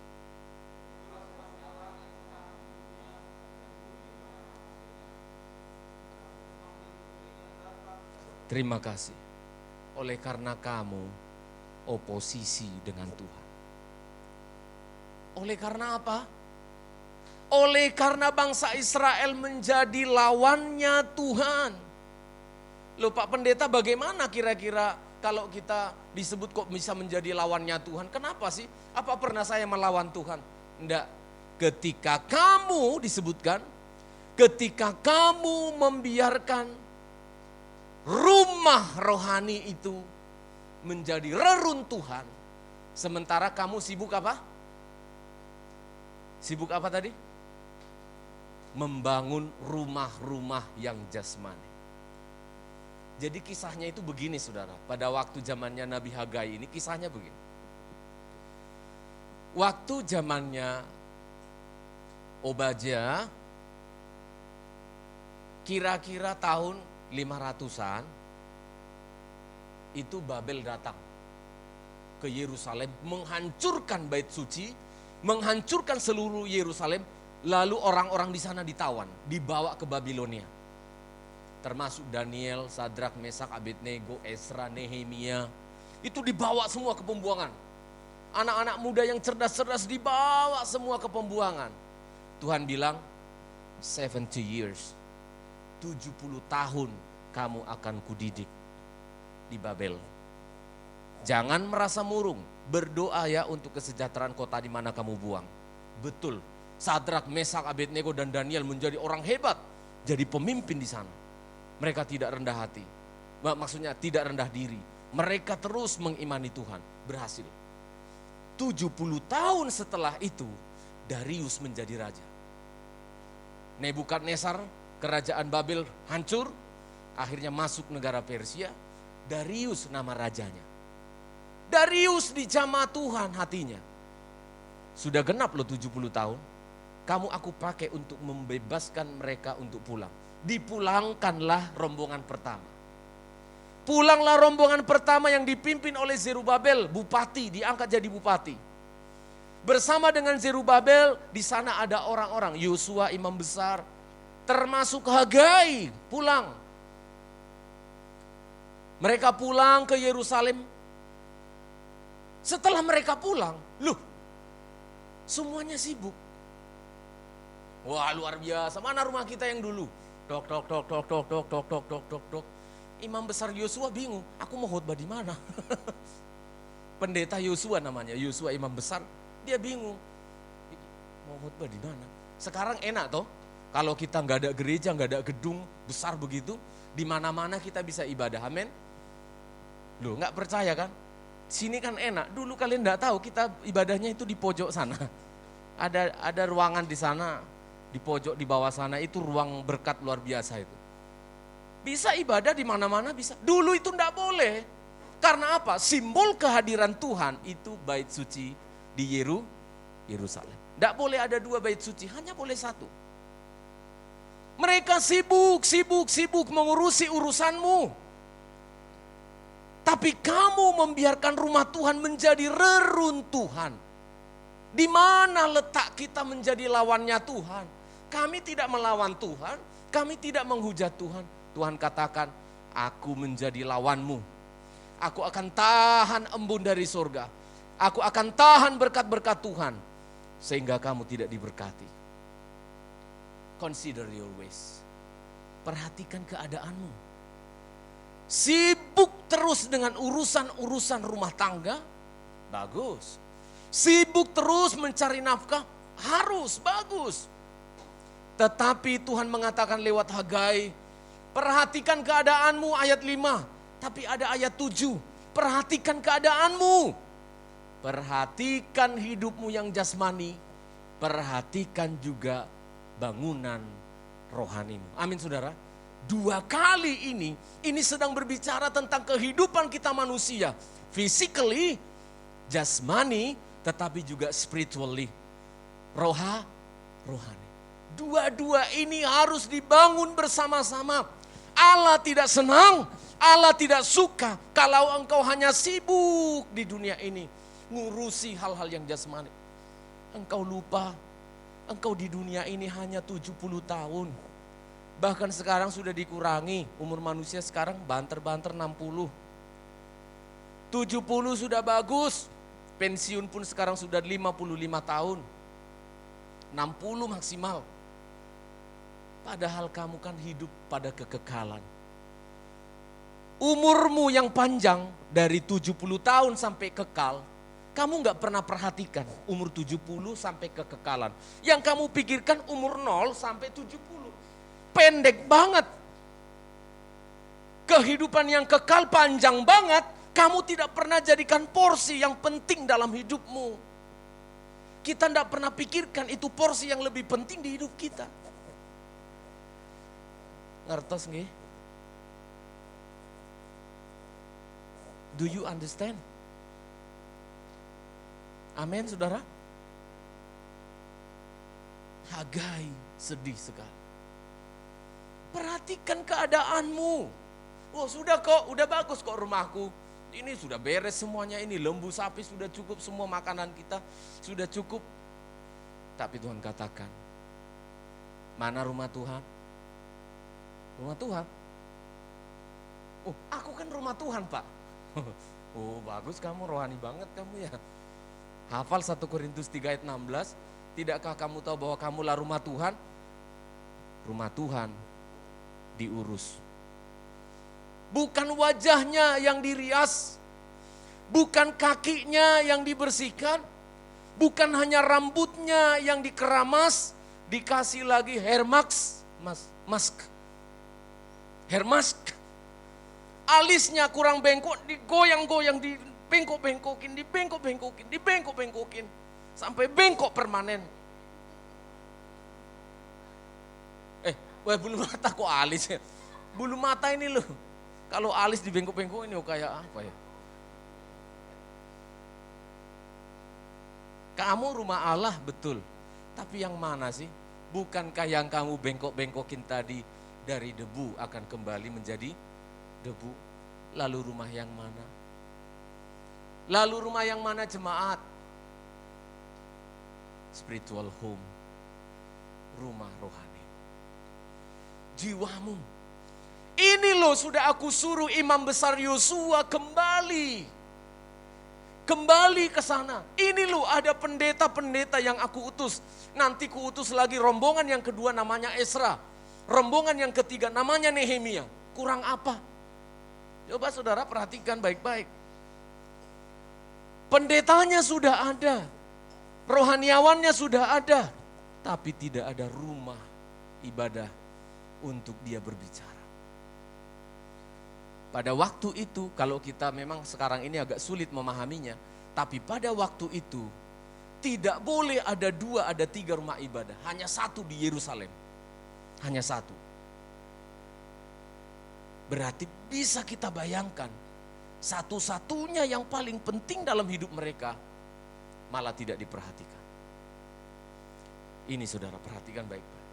Terima kasih. Oleh karena kamu oposisi dengan Tuhan. Oleh karena apa? Oleh karena bangsa Israel menjadi lawannya Tuhan. Loh Pak Pendeta, bagaimana kira-kira kalau kita disebut kok bisa menjadi lawannya Tuhan? Kenapa sih? Apa pernah saya melawan Tuhan? Enggak. Ketika kamu disebutkan, ketika kamu membiarkan rumah rohani itu menjadi reruntuhan, sementara kamu sibuk apa? Sibuk apa tadi? Membangun rumah-rumah yang jasmani. Jadi kisahnya itu begini saudara, pada waktu zamannya Nabi Hagai ini kisahnya begini. Waktu zamannya Obadya, kira-kira tahun 500-an, itu Babel datang ke Yerusalem, menghancurkan bait suci, menghancurkan seluruh Yerusalem, lalu orang-orang di sana ditawan, dibawa ke Babilonia. Termasuk Daniel, Sadrak, Mesak, Abednego, Esra, Nehemia, itu dibawa semua ke pembuangan. Anak-anak muda yang cerdas-cerdas dibawa semua ke pembuangan. Tuhan bilang, 70 years, 70 tahun kamu akan kudidik di Babel. Jangan merasa murung, berdoa ya untuk kesejahteraan kota di mana kamu buang. Betul, Sadrak, Mesak, Abednego dan Daniel menjadi orang hebat, jadi pemimpin di sana. Mereka tidak rendah hati, maksudnya tidak rendah diri. Mereka terus mengimani Tuhan, berhasil. 70 tahun setelah itu, Darius menjadi raja. Nebukadnezar, kerajaan Babel hancur, akhirnya masuk negara Persia. Darius nama rajanya. Darius dijamah Tuhan hatinya. Sudah genap loh 70 tahun. Kamu aku pakai untuk membebaskan mereka untuk pulang. Dipulangkanlah rombongan pertama. Pulanglah rombongan pertama yang dipimpin oleh Zerubabel, bupati, diangkat jadi bupati. Bersama dengan Zerubabel, di sana ada orang-orang, Yosua imam besar, termasuk Hagai pulang. Mereka pulang ke Yerusalem. Setelah mereka pulang, loh, semuanya sibuk. Wah, luar biasa. Mana rumah kita yang dulu? Tok tok tok tok tok tok tok tok tok tok tok. Imam besar Yosua bingung, aku mau khotbah di mana? Pendeta Yosua namanya, Yosua imam besar, dia bingung. Mau khotbah di mana? Sekarang enak toh, kalau kita nggak ada gereja, nggak ada gedung besar begitu, di mana-mana kita bisa ibadah, amin. Loh, nggak percaya kan? Sini kan enak. Dulu kalian nggak tahu kita ibadahnya itu di pojok sana. Ada ruangan di sana, di pojok di bawah sana itu ruang berkat luar biasa itu. Bisa ibadah di mana-mana bisa. Dulu itu enggak boleh. Karena apa? Simbol kehadiran Tuhan itu bait suci di Yerusalem. Enggak boleh ada 2 bait suci, hanya boleh 1. Mereka sibuk mengurusi urusanmu. Tapi kamu membiarkan rumah Tuhan menjadi reruntuhan. Di mana letak kita menjadi lawannya Tuhan? Kami tidak melawan Tuhan, kami tidak menghujat Tuhan. Tuhan katakan, aku menjadi lawanmu. Aku akan tahan embun dari surga. Aku akan tahan berkat-berkat Tuhan. Sehingga kamu tidak diberkati. Consider your ways. Perhatikan keadaanmu. Sibuk terus dengan urusan-urusan rumah tangga, bagus. Sibuk terus mencari nafkah, harus, bagus. Tetapi Tuhan mengatakan lewat Hagai, perhatikan keadaanmu ayat 5. Tapi ada ayat 7. Perhatikan keadaanmu. Perhatikan hidupmu yang jasmani. Perhatikan juga bangunan rohanimu. Amin saudara. 2 kali ini sedang berbicara tentang kehidupan kita manusia. Physically, jasmani, tetapi juga spiritually. Rohani. 2 ini harus dibangun bersama-sama. Allah tidak senang, Allah tidak suka kalau engkau hanya sibuk di dunia ini ngurusi hal-hal yang jasmani. Engkau lupa, engkau di dunia ini hanya 70 tahun. Bahkan sekarang sudah dikurangi, umur manusia sekarang banter-banter 60. 70 sudah bagus, pensiun pun sekarang sudah 55 tahun. 60 maksimal. Padahal kamu kan hidup pada kekekalan. Umurmu yang panjang dari 70 tahun sampai kekal, kamu gak pernah perhatikan umur 70 sampai kekekalan. Yang kamu pikirkan umur 0 sampai 70. Pendek banget. Kehidupan yang kekal panjang banget, kamu tidak pernah jadikan porsi yang penting dalam hidupmu. Kita gak pernah pikirkan itu porsi yang lebih penting di hidup kita. Ngertos nggih? Do you understand? Amin, saudara. Hagai sedih sekali. Perhatikan keadaanmu. Oh sudah kok, udah bagus kok rumahku. Ini sudah beres semuanya, ini lembu sapi sudah cukup, semua makanan kita sudah cukup. Tapi Tuhan katakan, mana rumah Tuhan? Rumah Tuhan? Oh aku kan rumah Tuhan Pak. Oh bagus kamu, rohani banget kamu ya. Hafal 1 Korintus 3 ayat 16. Tidakkah kamu tahu bahwa kamulah rumah Tuhan? Rumah Tuhan diurus. Bukan wajahnya yang dirias, bukan kakinya yang dibersihkan, bukan hanya rambutnya yang dikeramas, dikasih lagi hair mask. Hair mask. Alisnya kurang bengkok, digoyang-goyang, dibengkok-bengkokin, sampai bengkok permanen. Bulu mata kok alis ya? Bulu mata ini loh, kalau alis dibengkok-bengkok ini kayak apa ya? Kamu rumah Allah betul, tapi yang mana sih? Bukankah yang kamu bengkok-bengkokin tadi dari debu akan kembali menjadi debu? Lalu rumah yang mana? Lalu rumah yang mana jemaat? Spiritual home, rumah rohani. Jiwamu. Ini loh sudah aku suruh imam besar Yosua kembali ke sana. Ini loh ada pendeta-pendeta yang aku utus. Nanti ku utus lagi rombongan yang kedua namanya Ezra. Rombongan yang ketiga namanya Nehemia. Kurang apa? Coba saudara perhatikan baik-baik. Pendetanya sudah ada. Rohaniawannya sudah ada. Tapi tidak ada rumah ibadah untuk dia berbicara. Pada waktu itu, kalau kita memang sekarang ini agak sulit memahaminya, tapi pada waktu itu tidak boleh ada 2, ada 3 rumah ibadah, hanya 1 di Yerusalem, hanya 1. Berarti bisa kita bayangkan, satu-satunya yang paling penting dalam hidup mereka malah tidak diperhatikan. Ini saudara perhatikan baik-baik.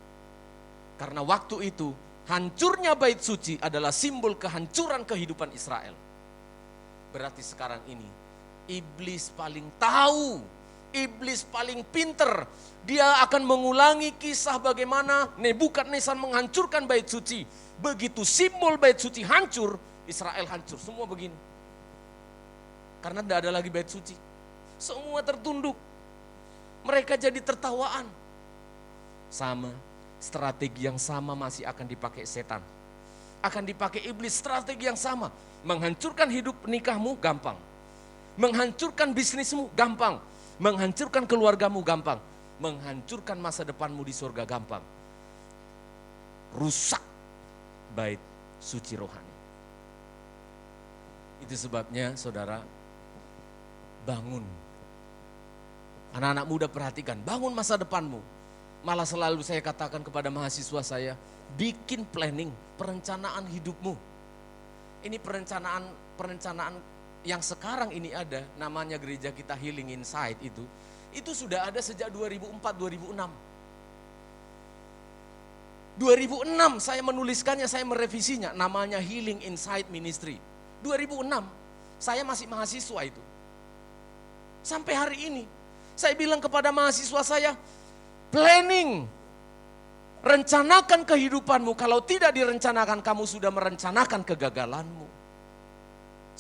Karena waktu itu hancurnya bait suci adalah simbol kehancuran kehidupan Israel. Berarti sekarang ini iblis paling tahu, iblis paling pinter. Dia akan mengulangi kisah bagaimana Nebukadnezar menghancurkan bait suci. Begitu simbol bait suci hancur, Israel hancur. Semua begini. Karena tidak ada lagi bait suci. Semua tertunduk. Mereka jadi tertawaan. Sama. Strategi yang sama masih akan dipakai setan. Akan dipakai iblis, strategi yang sama. Menghancurkan hidup nikahmu gampang. Menghancurkan bisnismu gampang. Menghancurkan keluargamu gampang. Menghancurkan masa depanmu di surga gampang. Rusak bait suci rohani. Itu sebabnya saudara, bangun. Anak-anak muda perhatikan, bangun masa depanmu. Malah selalu saya katakan kepada mahasiswa saya, bikin planning, perencanaan hidupmu. Ini perencanaan yang sekarang ini ada, namanya gereja kita Healing Insight itu sudah ada sejak 2004-2006. 2006 saya menuliskannya, saya merevisinya, namanya Healing Insight Ministry. 2006, saya masih mahasiswa itu. Sampai hari ini, saya bilang kepada mahasiswa saya, planning, rencanakan kehidupanmu. Kalau tidak direncanakan, kamu sudah merencanakan kegagalanmu.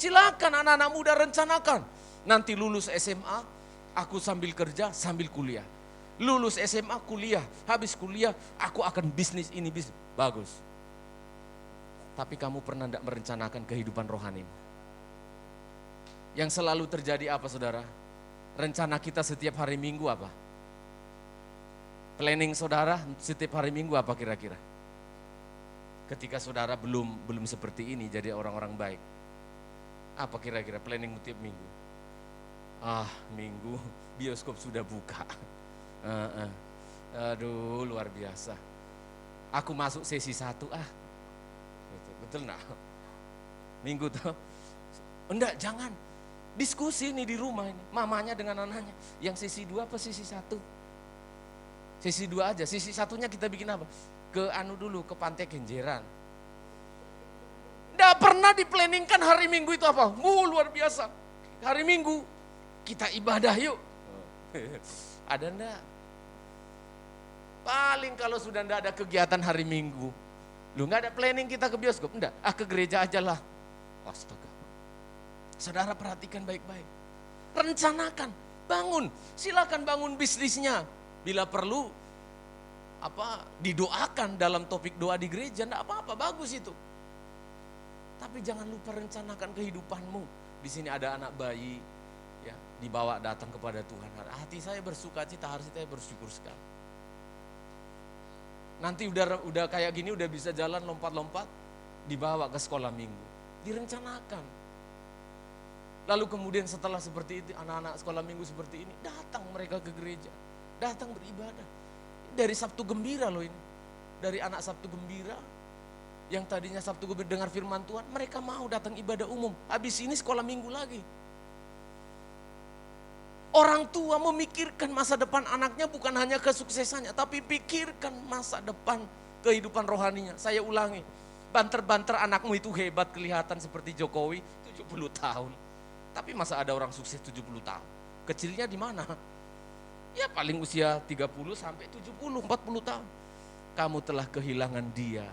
Silakan anak-anak muda rencanakan. Nanti lulus SMA, aku sambil kerja, sambil kuliah. Lulus SMA, kuliah. Habis kuliah, aku akan bisnis ini, bisnis. Bagus. Tapi kamu pernah tidak merencanakan kehidupan rohanimu? Yang selalu terjadi apa saudara? Rencana kita setiap hari Minggu apa? Planning saudara setiap hari Minggu apa kira-kira? Ketika saudara belum seperti ini jadi orang-orang baik. Apa kira-kira planning tiap minggu? Minggu bioskop sudah buka. Aduh luar biasa. Aku masuk sesi 1 Betul nak? Minggu tuh. Enggak, jangan. Diskusi nih di rumah ini. Mamanya dengan anaknya. Yang sesi 2 apa sesi 1? Sesi 2 aja, sesi satunya kita bikin apa? Ke ke Pantai Kenjeran. Nggak pernah diplanningkan hari Minggu itu apa? Luar biasa. Hari Minggu kita ibadah yuk. Ada enggak? Paling kalau sudah enggak ada kegiatan hari Minggu, lu enggak ada planning kita ke bioskop, enggak, ke gereja aja lah. Astaga. Saudara perhatikan baik-baik. Rencanakan, bangun, silakan bangun bisnisnya. Bila perlu didoakan dalam topik doa di gereja, enggak apa-apa, bagus itu. Tapi jangan lupa rencanakan kehidupanmu. Di sini ada anak bayi, ya, dibawa datang kepada Tuhan. Hati saya bersuka cita, harus saya bersyukur sekali. Nanti udah kayak gini, udah bisa jalan lompat-lompat, dibawa ke sekolah minggu. Direncanakan. Lalu kemudian setelah seperti itu, anak-anak sekolah minggu seperti ini, datang mereka ke gereja. Datang beribadah. Dari Sabtu Gembira loh ini. Dari anak Sabtu Gembira, yang tadinya Sabtu Gembira dengar firman Tuhan, mereka mau datang ibadah umum. Habis ini sekolah minggu lagi. Orang tua memikirkan masa depan anaknya bukan hanya kesuksesannya, tapi pikirkan masa depan kehidupan rohaninya. Saya ulangi, banter-banter anakmu itu hebat kelihatan seperti Jokowi 70 tahun. Tapi masa ada orang sukses 70 tahun? Kecilnya di mana? Ya paling usia 30 sampai 70, 40 tahun. Kamu telah kehilangan dia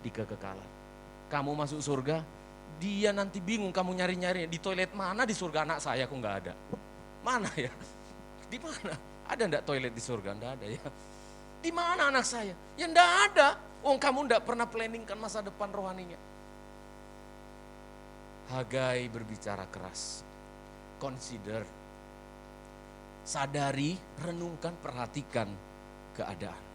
di kekekalan. Kamu masuk surga, dia nanti bingung kamu nyari-nyari di toilet mana di surga anak saya kok nggak ada. Mana ya? Di mana? Ada enggak toilet di surga? Enggak ada ya. Di mana anak saya? Ya enggak ada. Kamu enggak pernah planningkan masa depan rohaninya. Hagai berbicara keras. Consider. Sadari, renungkan, perhatikan keadaan.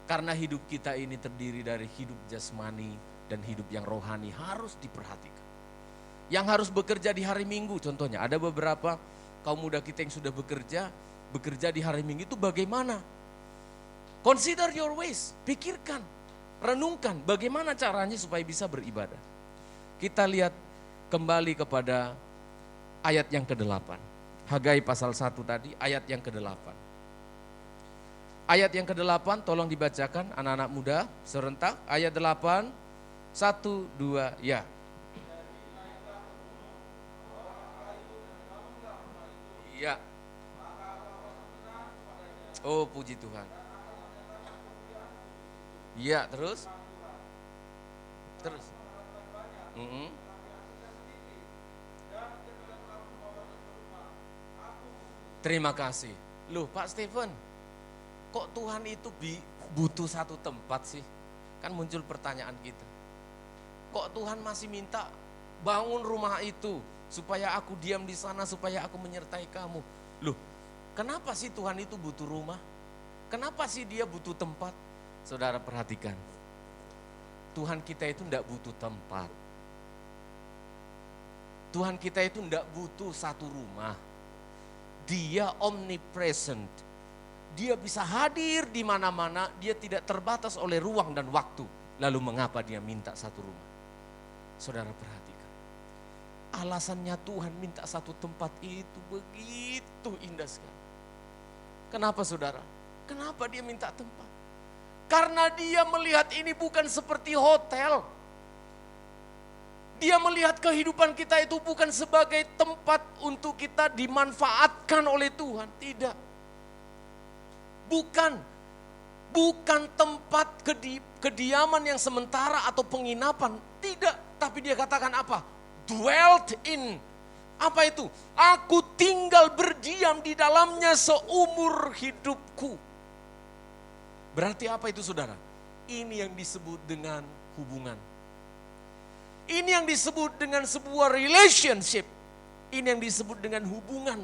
Karena hidup kita ini terdiri dari hidup jasmani dan hidup yang rohani harus diperhatikan. Yang harus bekerja di hari Minggu contohnya, ada beberapa kaum muda kita yang sudah bekerja di hari Minggu itu bagaimana? Consider your ways, pikirkan, renungkan bagaimana caranya supaya bisa beribadah. Kita lihat kembali kepada ayat yang ke-8. Hagai pasal 1 tadi, ayat yang ke-8. Ayat yang ke-8 tolong dibacakan anak-anak muda serentak, ayat 8, 1, 2, ya. Ya. Oh, puji Tuhan. Ya, terus? Terus. Terima kasih. Loh, Pak Stephen, kok Tuhan itu butuh satu tempat sih? Kan muncul pertanyaan kita. Kok Tuhan masih minta bangun rumah itu? Supaya aku diam di sana, supaya aku menyertai kamu. Loh, kenapa sih Tuhan itu butuh rumah? Kenapa sih dia butuh tempat? Saudara perhatikan, Tuhan kita itu enggak butuh tempat. Tuhan kita itu enggak butuh satu rumah. Dia omnipresent. Dia bisa hadir di mana-mana, dia tidak terbatas oleh ruang dan waktu. Lalu mengapa dia minta satu rumah? Saudara perhatikan. Alasannya Tuhan minta satu tempat itu begitu indah sekali. Kenapa saudara? Kenapa dia minta tempat? Karena dia melihat ini bukan seperti hotel. Dia melihat kehidupan kita itu bukan sebagai tempat untuk kita dimanfaatkan oleh Tuhan. Tidak. Bukan tempat kediaman yang sementara atau penginapan. Tidak. Tapi dia katakan apa? Dwelt in. Apa itu? Aku tinggal berdiam di dalamnya seumur hidupku. Berarti apa itu saudara? Ini yang disebut dengan hubungan. Ini yang disebut dengan sebuah relationship. Ini yang disebut dengan hubungan.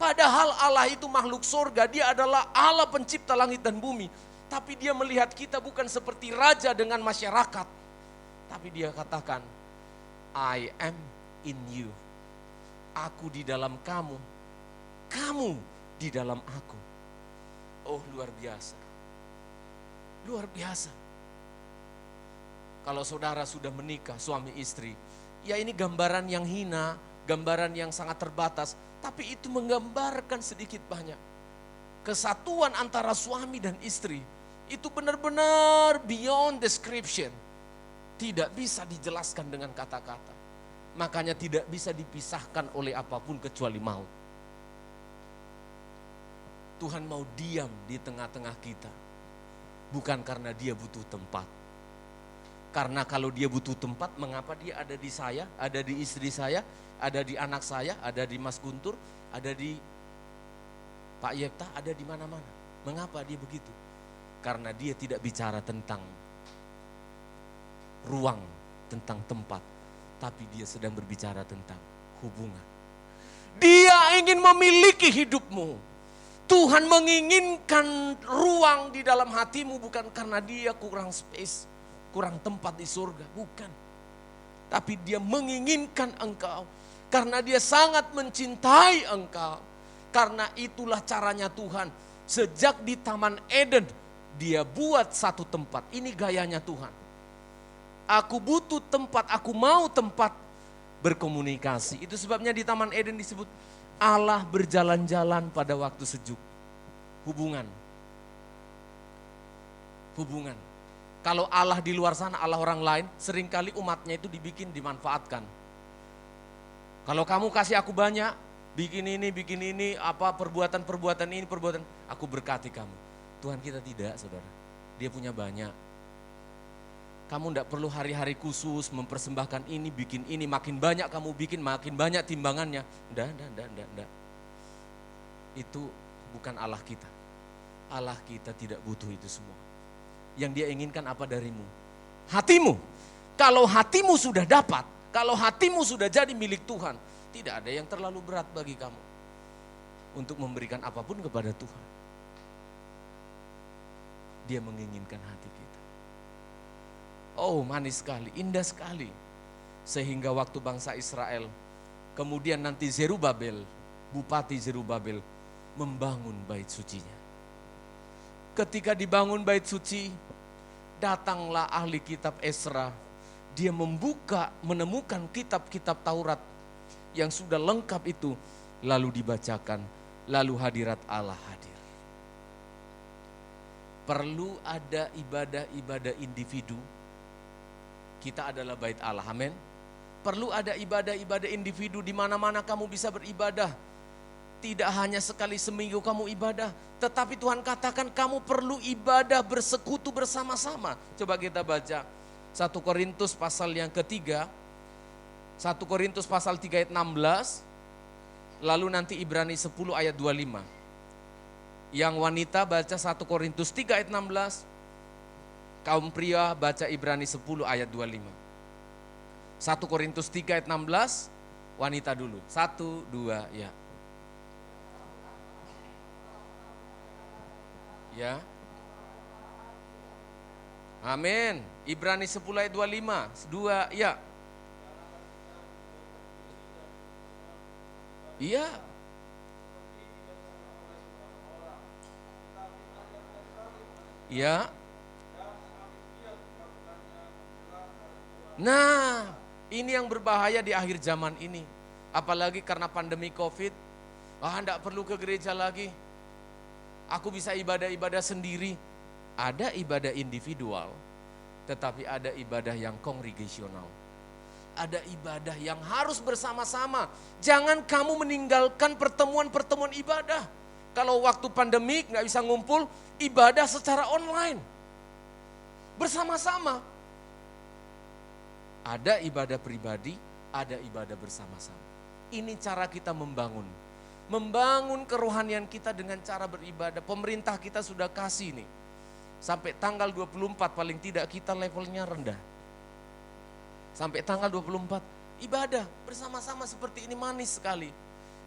Padahal Allah itu makhluk surga. Dia adalah Allah pencipta langit dan bumi. Tapi dia melihat kita bukan seperti raja dengan masyarakat. Tapi dia katakan, I am in you. Aku di dalam kamu. Kamu di dalam aku. Oh, luar biasa. Luar biasa. Kalau saudara sudah menikah, suami istri, ya ini gambaran yang hina, gambaran yang sangat terbatas, tapi itu menggambarkan sedikit banyak. Kesatuan antara suami dan istri itu benar-benar beyond description. Tidak bisa dijelaskan dengan kata-kata. Makanya tidak bisa dipisahkan oleh apapun kecuali maut. Tuhan mau diam di tengah-tengah kita. Bukan karena dia butuh tempat. Karena kalau dia butuh tempat, mengapa dia ada di saya, ada di istri saya, ada di anak saya, ada di Mas Guntur, ada di Pak Yekta, ada di mana-mana. Mengapa dia begitu? Karena dia tidak bicara tentang ruang, tentang tempat, tapi dia sedang berbicara tentang hubungan. Dia ingin memiliki hidupmu. Tuhan menginginkan ruang di dalam hatimu bukan karena dia kurang space, kurang tempat di surga, bukan. Tapi dia menginginkan engkau karena dia sangat mencintai engkau. Karena itulah caranya Tuhan. Sejak di Taman Eden, dia buat satu tempat. Ini gayanya Tuhan. Aku butuh tempat, aku mau tempat berkomunikasi. Itu sebabnya di Taman Eden disebut Allah berjalan-jalan pada waktu sejuk. Hubungan. Hubungan. Kalau Allah di luar sana, Allah orang lain, seringkali umatnya itu dimanfaatkan. Kalau kamu kasih aku banyak, bikin ini, apa perbuatan ini, aku berkati kamu. Tuhan kita tidak, saudara. Dia punya banyak. Kamu tidak perlu hari-hari khusus mempersembahkan ini, bikin ini, makin banyak kamu bikin, makin banyak timbangannya. Enggak. Itu bukan Allah kita. Allah kita tidak butuh itu semua. Yang dia inginkan apa darimu? Hatimu. Kalau hatimu sudah dapat, kalau hatimu sudah jadi milik Tuhan, tidak ada yang terlalu berat bagi kamu untuk memberikan apapun kepada Tuhan. Dia menginginkan hati kita. Oh, manis sekali, indah sekali. Sehingga waktu bangsa Israel, kemudian nanti Zerubabel, Bupati Zerubabel, membangun bait sucinya. Ketika dibangun bait suci, datanglah ahli kitab Ezra. Dia menemukan kitab-kitab Taurat yang sudah lengkap itu, lalu dibacakan, lalu hadirat Allah hadir. Perlu ada ibadah-ibadah individu. Kita adalah bait Allah, amin. Perlu ada ibadah-ibadah individu di mana-mana kamu bisa beribadah. Tidak hanya sekali seminggu kamu ibadah, tetapi Tuhan katakan kamu perlu ibadah bersekutu bersama-sama. Coba kita baca 1 Korintus pasal yang ketiga, 1 Korintus pasal 3 ayat 16, lalu nanti Ibrani 10 ayat 25. Yang wanita baca 1 Korintus 3 ayat 16, kaum pria baca Ibrani 10 ayat 25. 1 Korintus 3 ayat 16, wanita dulu. 1, 2, ya. Ya. Amin. Ibrani 10 ayat 25, 2, ya. Iya. Ya. Nah, ini yang berbahaya di akhir zaman ini. Apalagi karena pandemi Covid. Enggak perlu ke gereja lagi. Aku bisa ibadah-ibadah sendiri. Ada ibadah individual, tetapi ada ibadah yang kongregasional. Ada ibadah yang harus bersama-sama. Jangan kamu meninggalkan pertemuan-pertemuan ibadah. Kalau waktu pandemik nggak bisa ngumpul, ibadah secara online. Bersama-sama. Ada ibadah pribadi, ada ibadah bersama-sama. Ini cara kita membangun kerohanian kita dengan cara beribadah. Pemerintah kita sudah kasih nih. Sampai tanggal 24 paling tidak kita levelnya rendah. Sampai tanggal 24 ibadah bersama-sama seperti ini, manis sekali.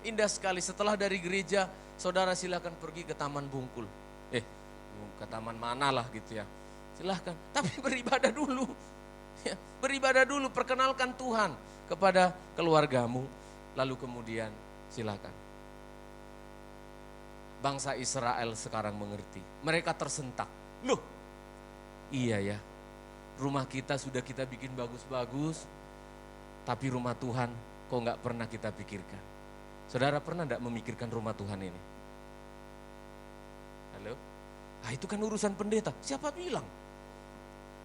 Indah sekali. Setelah dari gereja, saudara silakan pergi ke Taman Bungkul. Ke taman manalah gitu ya. Silahkan, tapi beribadah dulu. Ya, beribadah dulu, perkenalkan Tuhan kepada keluargamu. Lalu kemudian silakan. Bangsa Israel sekarang mengerti. Mereka tersentak. Loh, iya ya. Rumah kita sudah kita bikin bagus-bagus. Tapi rumah Tuhan kok gak pernah kita pikirkan. Saudara pernah gak memikirkan rumah Tuhan ini? Ah, itu kan urusan pendeta. Siapa bilang?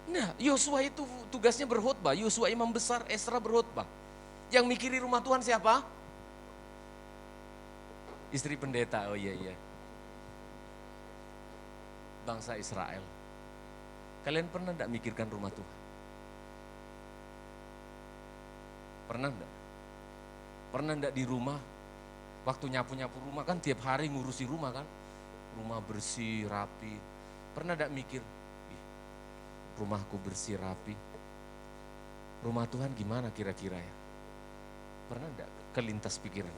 Nah, Yosua itu tugasnya berkhotbah. Yosua imam besar, Esra berkhotbah. Yang mikiri rumah Tuhan siapa? Istri pendeta, oh iya. Bangsa Israel. Kalian pernah enggak mikirkan rumah Tuhan? Pernah enggak? Pernah enggak di rumah, waktu nyapu-nyapu rumah kan tiap hari ngurusi rumah kan? Rumah bersih, rapi. Pernah enggak mikir, ih, rumahku bersih, rapi. Rumah Tuhan gimana kira-kira ya? Pernah enggak kelintas pikiran?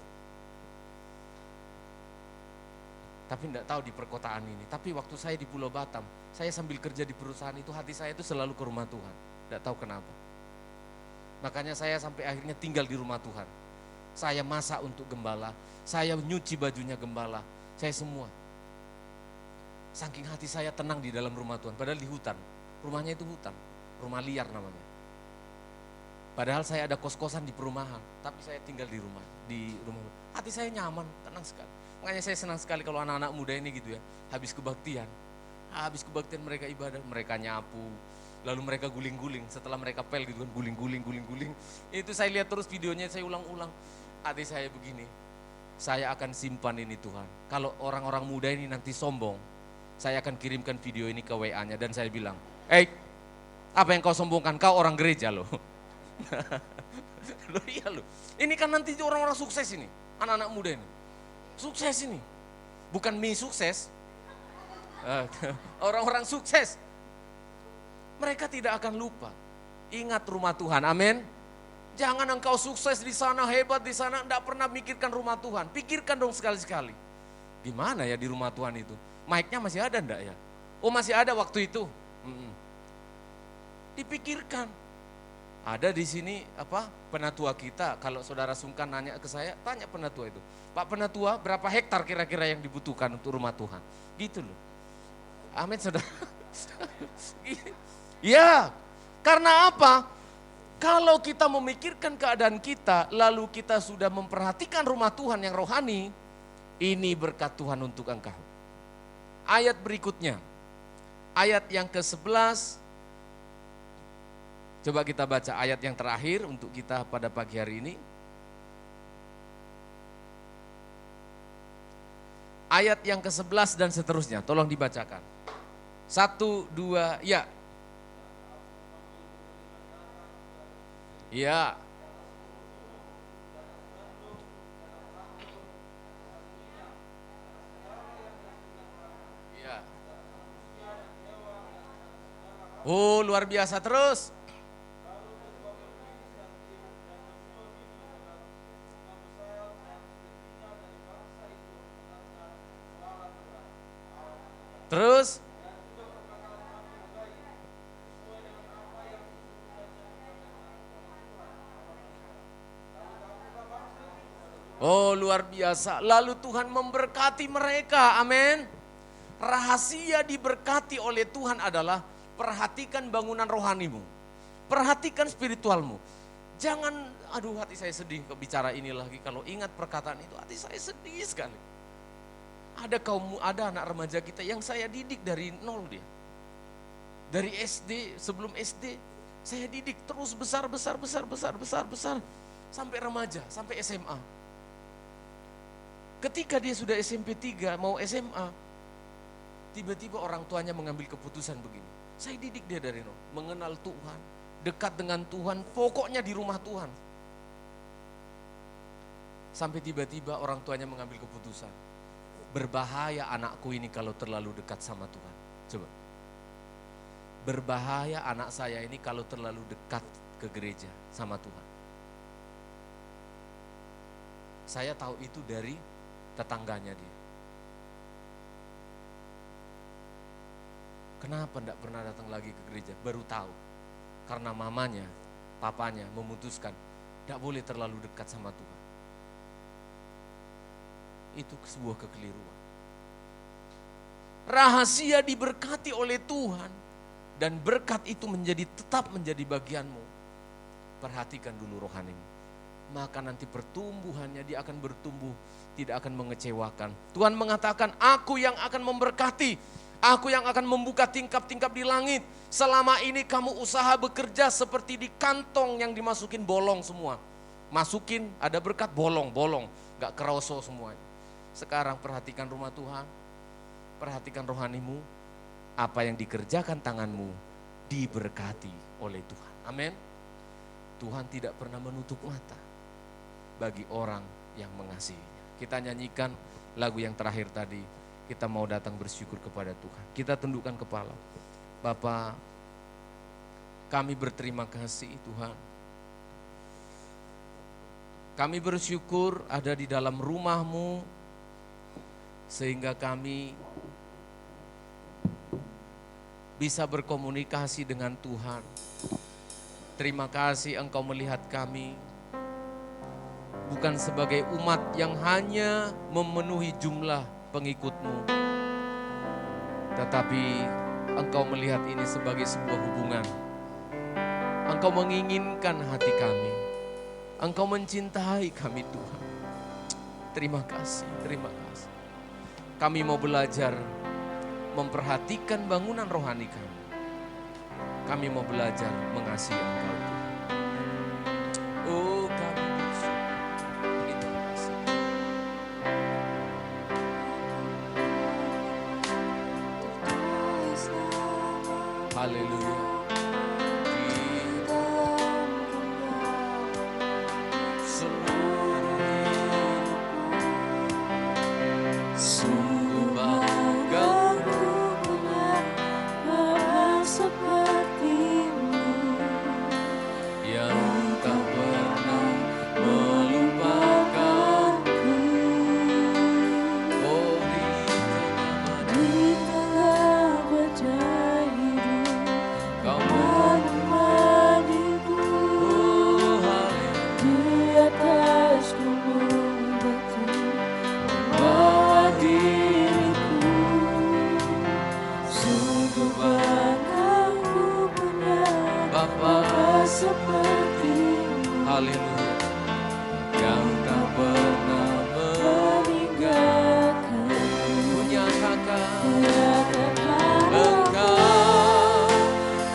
Tapi enggak tahu di perkotaan ini. Tapi waktu saya di Pulau Batam, saya sambil kerja di perusahaan itu, hati saya itu selalu ke rumah Tuhan. Enggak tahu kenapa. Makanya saya sampai akhirnya tinggal di rumah Tuhan. Saya masak untuk gembala, saya nyuci bajunya gembala, saya semua. Saking hati saya tenang di dalam rumah Tuhan, padahal di hutan. Rumahnya itu hutan, rumah liar namanya. Padahal saya ada kos-kosan di perumahan, tapi saya tinggal di rumah. Hati saya nyaman, tenang sekali. Makanya saya senang sekali kalau anak-anak muda ini gitu ya, habis kebaktian mereka ibadah, mereka nyapu, lalu mereka guling-guling, setelah mereka pel gitu kan, guling-guling. Itu saya lihat terus videonya, saya ulang-ulang. Hati saya begini, saya akan simpan ini Tuhan. Kalau orang-orang muda ini nanti sombong, saya akan kirimkan video ini ke WA-nya dan saya bilang, apa yang kau sombongkan? Kau orang gereja loh. Loh iya loh, ini kan nanti orang-orang sukses ini, anak-anak muda ini. Sukses ini, bukan mie sukses, orang-orang sukses. Mereka tidak akan lupa. Ingat rumah Tuhan, amin. Jangan engkau sukses di sana, hebat di sana, enggak pernah mikirkan rumah Tuhan. Pikirkan dong sekali-sekali. Gimana ya di rumah Tuhan itu? Mic-nya masih ada enggak ya? Oh masih ada waktu itu. Dipikirkan. Ada di sini penatua kita, kalau saudara sungkan nanya ke saya, tanya penatua itu. Pak penatua, berapa hektar kira-kira yang dibutuhkan untuk rumah Tuhan? Gitu loh. Amin saudara. Ya, karena apa? Kalau kita memikirkan keadaan kita, lalu kita sudah memperhatikan rumah Tuhan yang rohani, ini berkat Tuhan untuk engkau. Ayat berikutnya, ayat yang ke-11, coba kita baca ayat yang terakhir untuk kita pada pagi hari ini. Ayat yang ke-11 dan seterusnya, tolong dibacakan. 1, 2, ya. Ya. Ya. Oh, luar biasa terus. Terus oh luar biasa. Lalu Tuhan memberkati mereka, amin. Rahasia diberkati oleh Tuhan adalah perhatikan bangunan rohanimu. Perhatikan spiritualmu. Jangan, aduh hati saya sedih bicara ini lagi. Kalau ingat perkataan itu hati saya sedih sekali. Ada anak remaja kita yang saya didik dari nol dia. Dari SD, sebelum SD, saya didik terus besar sampai remaja, sampai SMA. Ketika dia sudah SMP 3 mau SMA, tiba-tiba orang tuanya mengambil keputusan begini. Saya didik dia dari nol, mengenal Tuhan, dekat dengan Tuhan, pokoknya di rumah Tuhan. Sampai tiba-tiba orang tuanya mengambil keputusan. Berbahaya anakku ini kalau terlalu dekat sama Tuhan. Coba. Berbahaya anak saya ini kalau terlalu dekat ke gereja sama Tuhan. Saya tahu itu dari tetangganya dia. Kenapa enggak pernah datang lagi ke gereja? Baru tahu. Karena mamanya, papanya memutuskan enggak boleh terlalu dekat sama Tuhan. Itu sebuah kekeliruan. Rahasia diberkati oleh Tuhan dan berkat itu tetap menjadi bagianmu. Perhatikan dulu rohanimu. Maka nanti pertumbuhannya dia akan bertumbuh, tidak akan mengecewakan. Tuhan mengatakan, aku yang akan memberkati. Aku yang akan membuka tingkap-tingkap di langit. Selama ini kamu usaha bekerja seperti di kantong yang dimasukin bolong semua. Masukin ada berkat bolong, gak keroso semuanya. Sekarang perhatikan rumah Tuhan, perhatikan rohanimu. Apa yang dikerjakan tanganmu diberkati oleh Tuhan. Amin. Tuhan tidak pernah menutup mata bagi orang yang mengasihinya. Kita nyanyikan lagu yang terakhir tadi. Kita mau datang bersyukur kepada Tuhan. Kita tundukkan kepala. Bapa, kami berterima kasih Tuhan. Kami bersyukur ada di dalam rumah-Mu, sehingga kami bisa berkomunikasi dengan Tuhan. Terima kasih Engkau melihat kami bukan sebagai umat yang hanya memenuhi jumlah pengikut-Mu, tetapi Engkau melihat ini sebagai sebuah hubungan. Engkau menginginkan hati kami, Engkau mencintai kami Tuhan. Terima kasih, terima kasih. Kami mau belajar memperhatikan bangunan rohani kami. Kami mau belajar mengasihi Engkau Tuhan. Oh, kami bersyukur. Terima kasih. Haleluya. Sungguh bangga ku punya Bapa seperti-Mu, Yang tak pernah melupakanku. Oh, di tengah badai hidup Kau menemaniku, oh, haleluya. di atas gunung batu membawa diriku. Sungguh bangga ku punya Bapa, Bapa seperti-Mu, haleluya. Yang tak pernah meninggalkan menyatakan menyatakan Engkau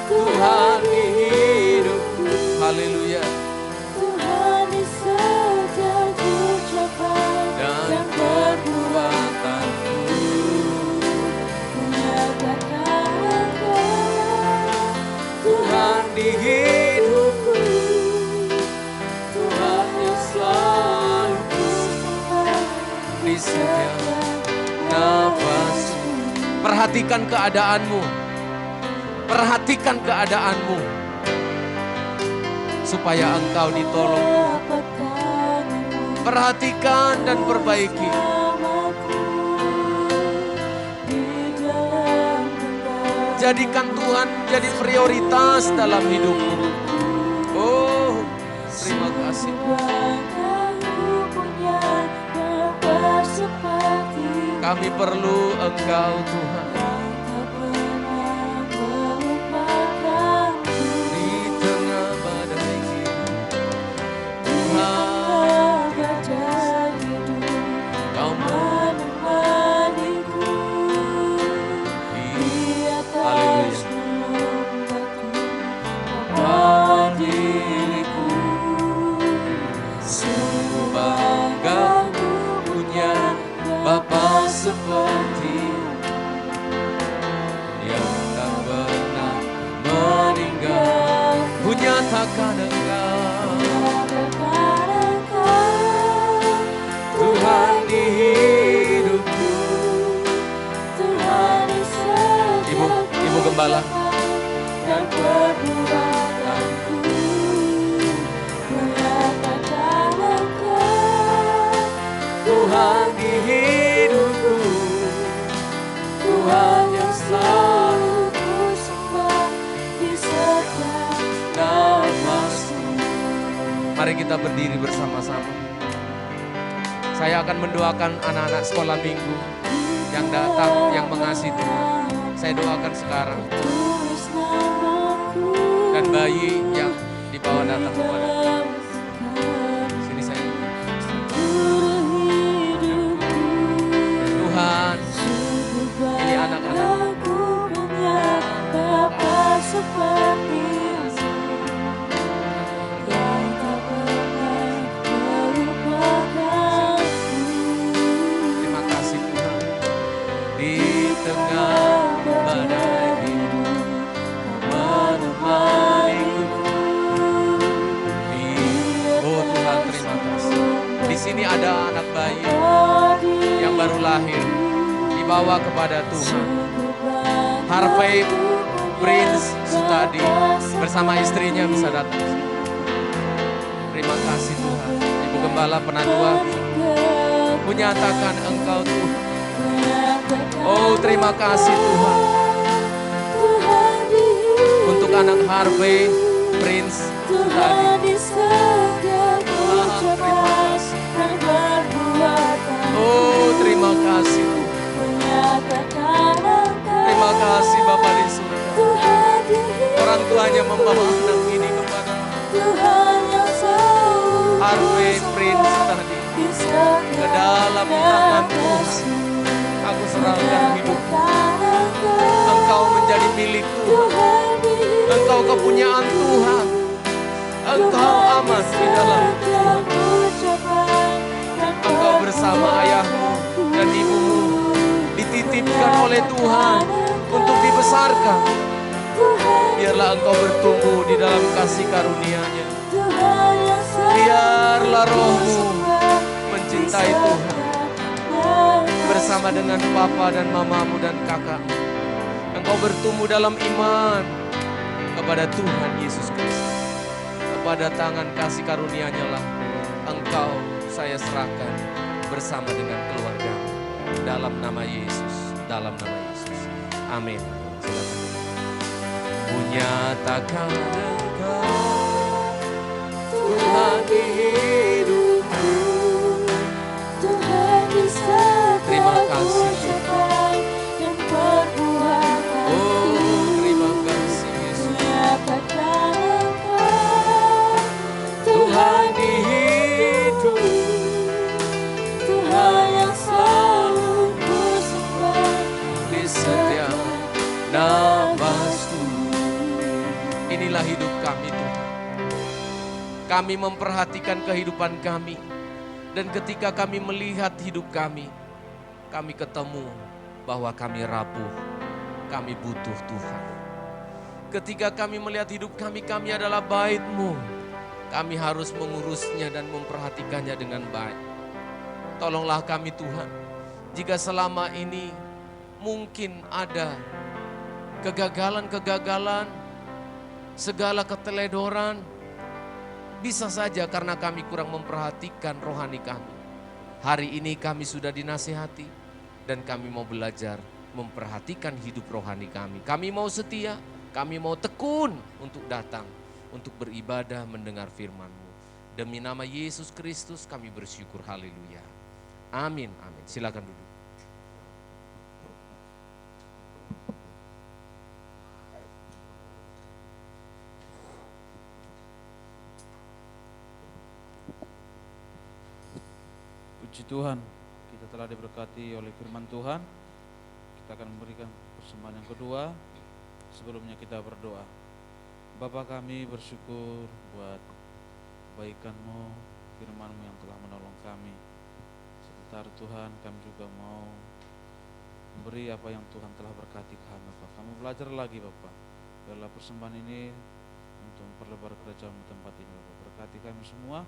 Tuhan di hidupku. Haleluya. Tuhan di setiap ucapan Dan perbuatanku. menyatakan Engkau Tuhan di hidupku. Tuhan yang selalu ku sembah Di setiap nafasku. Perhatikan keadaanmu. Perhatikan keadaanmu. Supaya engkau ditolong. telapak tangan-Mu Perhatikan dan perbaiki. bersamaku di dalam genggaman. Jadikan Tuhan jadi prioritas dalam hidupmu. Oh, terima kasih. Bangga ku punya Bapa seperti-Mu, Kami perlu Engkau Tuhan. yang tak pernah melupakanku. Di tengah badai hidup, Tengah badai hidup Kau menemaniku, di atas gunung batu membawa diriku. Sungguh bangga ku punya Bapa seperti yang tak pernah meninggal. Kunyatakan Engkau menyatakan Engkau Tuhan di hidupku. Tuhan di setiap Ibu Gembala. dan perbuatanku, menyatakan Engkau Tuhan di hidupku. Tuhan yang selalu ku sembah di setiap nafasku. Mari kita berdiri bersama-sama. Saya akan mendoakan anak-anak sekolah minggu yang datang, yang mengasihi Tuhan. Saya doakan sekarang. Tulis namaku Dan bayi yang dibawa datang kepada dalam sekam sini saya. seluruh hidupku. Tuhan, Sungguh ini anak-anak. bangga bawa kepada Tuhan. Harvey Prince Sutadi bersama istrinya bisa datang. Terima kasih Tuhan. Ibu Gembala Penadua menyatakan Engkau Tuhan. Oh terima kasih Tuhan. Untuk anak Harvey Prince Sutadi. Terima kasih. Oh terima kasih Tuhan. Terima kasih Bapa di surga. Orang tuanya membawa anak ini kepada Harvey Prince tadi ke dalam tangan Tuhan. Aku serahkan hidupku. Engkau menjadi milik Tuhan. Engkau kepunyaan Tuhan. Engkau aman di dalam Tuhan. Engkau bersama ayahmu dan ibumu dititipkan oleh Tuhan untuk dibesarkan. Biarlah engkau bertumbuh di dalam kasih karunia-Nya. Biarlah rohmu mencintai Tuhan bersama dengan papa dan mamamu dan kakakmu. Engkau bertumbuh dalam iman kepada Tuhan Yesus Kristus. Kepada tangan kasih karunia-Nya lah engkau saya serahkan bersama dengan keluarga. Dalam nama Yesus, dalam nama Yesus. Amin. Silakan. Kunyatakan Engkau Tuhan di hidupku. Terima kasih Tuhan. Oh terima kasih Yesus. Tuhan di hidupku. Tuhan yang selalu kusembah di setiap nafasku. Inilah hidup kami Tuhan. Kami memperhatikan kehidupan kami. Dan ketika kami melihat hidup kami ketemu bahwa kami rapuh, kami butuh Tuhan. Ketika kami melihat hidup kami adalah bait-Mu. Kami harus mengurusnya dan memperhatikannya dengan baik. Tolonglah kami Tuhan, jika selama ini mungkin ada kegagalan-kegagalan, segala keteledoran, bisa saja karena kami kurang memperhatikan rohani kami. Hari ini kami sudah dinasihati dan kami mau belajar memperhatikan hidup rohani kami. Kami mau setia, kami mau tekun untuk datang, untuk beribadah mendengar firman-Mu. Demi nama Yesus Kristus kami bersyukur, haleluya. Amin, amin. Silakan duduk. Puji Tuhan, kita telah diberkati oleh firman Tuhan. Kita akan memberikan persembahan yang kedua. Sebelumnya kita berdoa. Bapa kami bersyukur buat kebaikan-Mu, firman-Mu yang telah menolong kami. Sebentar Tuhan, kami juga mau memberi apa yang Tuhan telah berkati kami, Bapak. Kami belajar lagi, Bapak. Biarlah persembahan ini untuk memperlebar kerajaan tempat ini, Bapak. Berkati kami semua.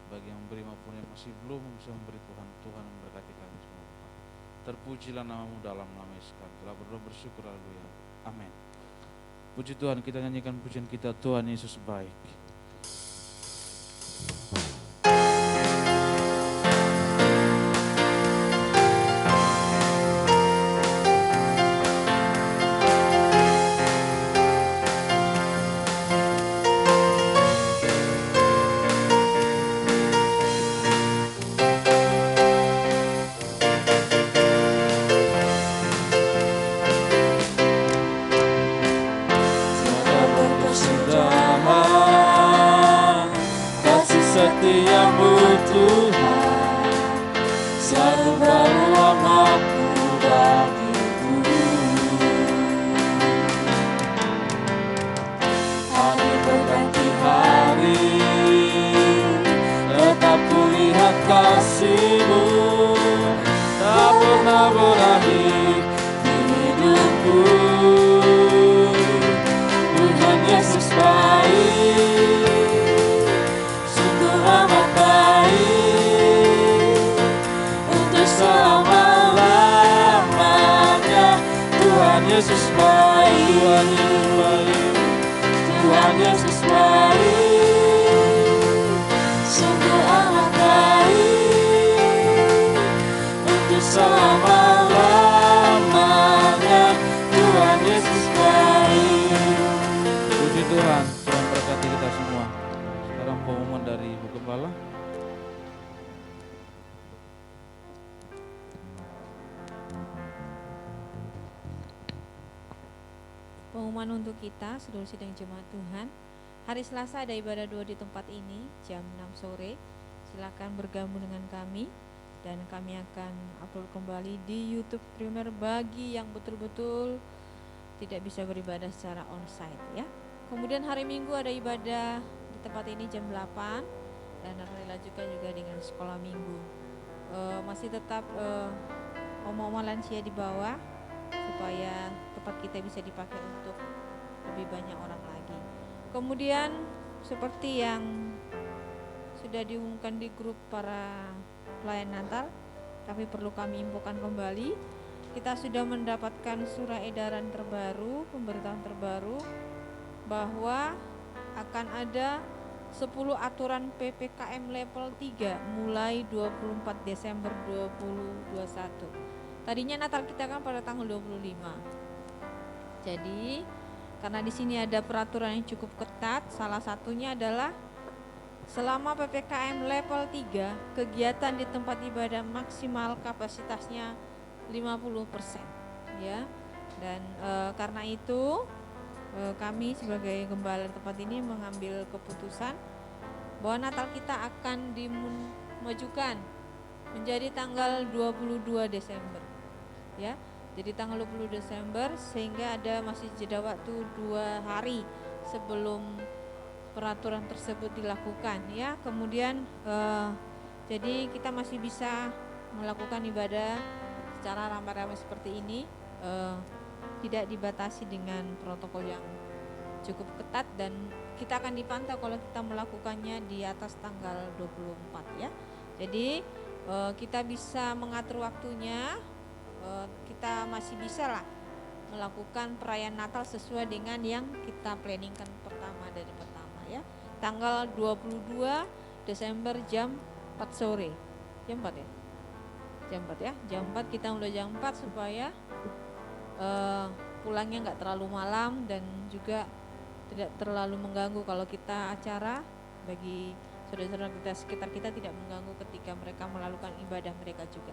Bagi yang memberi maupun yang masih belum bisa memberi, Tuhan memberkati kami semua, Bapak. Terpujilah nama-Mu dalam nama Yesus kami telah berdoa bersyukur, haleluya. Amin. Puji Tuhan, kita nyanyikan pujian kita, Tuhan Yesus baik. Setiamu Tuhan, selalu baru amatku bagiku. Hari berganti hari, tetap kulihat kasih-Mu, tak pernah berakhir di hidupku. Tuhan Yesus baik, amat baik untuk selama-lamanya. Tuhan Yesus baik. Tuhan Yesus baik, sungguh amat baik, untuk selama-lamanya. Tuhan Yesus baik. Puji Tuhan, Tuhan berkati kita semua. Sekarang pengumuman dari Ibu Gembala. Pengumuman untuk kita, seluruh sidang jemaat Tuhan. Hari Selasa ada ibadah 2 di tempat ini, jam 6 sore. Silakan bergabung dengan kami dan kami akan upload kembali di YouTube Primer bagi yang betul-betul tidak bisa beribadah secara onsite ya. Kemudian hari Minggu ada ibadah di tempat ini jam 8 dan akan dilanjutkan juga dengan sekolah minggu. Masih tetap omong-omong lansia di bawah supaya tempat kita bisa dipakai untuk lebih banyak orang lagi. Kemudian seperti yang sudah diumumkan di grup para pelayan Natal, tapi perlu kami infokan kembali, kita sudah mendapatkan surat edaran terbaru, pemberitahuan terbaru bahwa akan ada 10 aturan PPKM level 3 mulai 24 Desember 2021. Tadinya Natal kita kan pada tanggal 25. Jadi karena di sini ada peraturan yang cukup ketat, salah satunya adalah selama PPKM level 3, kegiatan di tempat ibadah maksimal kapasitasnya 50% ya. Dan karena itu kami sebagai gembala tempat ini mengambil keputusan bahwa Natal kita akan dimajukan menjadi tanggal 22 Desember ya. Jadi tanggal 20 Desember sehingga ada masih jeda waktu 2 hari sebelum peraturan tersebut dilakukan ya. Kemudian jadi kita masih bisa melakukan ibadah secara ramai-ramai seperti ini, tidak dibatasi dengan protokol yang cukup ketat dan kita akan dipantau kalau kita melakukannya di atas tanggal 24 ya. Jadi kita bisa mengatur waktunya. Kita masih bisa lah melakukan perayaan Natal sesuai dengan yang kita planningkan pertama ya. Tanggal 22 Desember jam 4 sore. Jam 4 ya? Jam 4 ya. Jam 4 kita mulai jam 4 supaya pulangnya nggak terlalu malam dan juga tidak terlalu mengganggu kalau kita acara, bagi saudara-saudara kita sekitar kita tidak mengganggu ketika mereka melakukan ibadah mereka juga.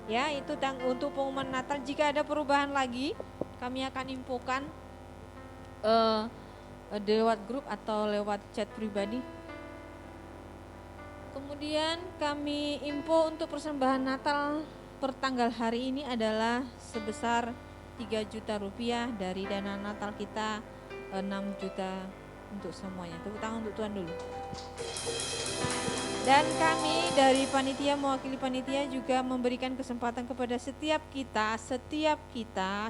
Ya, itu untuk pengumuman Natal. Jika ada perubahan lagi, kami akan infokan lewat grup atau lewat chat pribadi. Kemudian kami info untuk persembahan Natal per tanggal hari ini adalah sebesar 3 juta rupiah dari dana Natal kita 6 juta untuk semuanya. Tepuk tangan untuk Tuhan dulu. Dan kami dari panitia, mewakili panitia juga memberikan kesempatan kepada setiap kita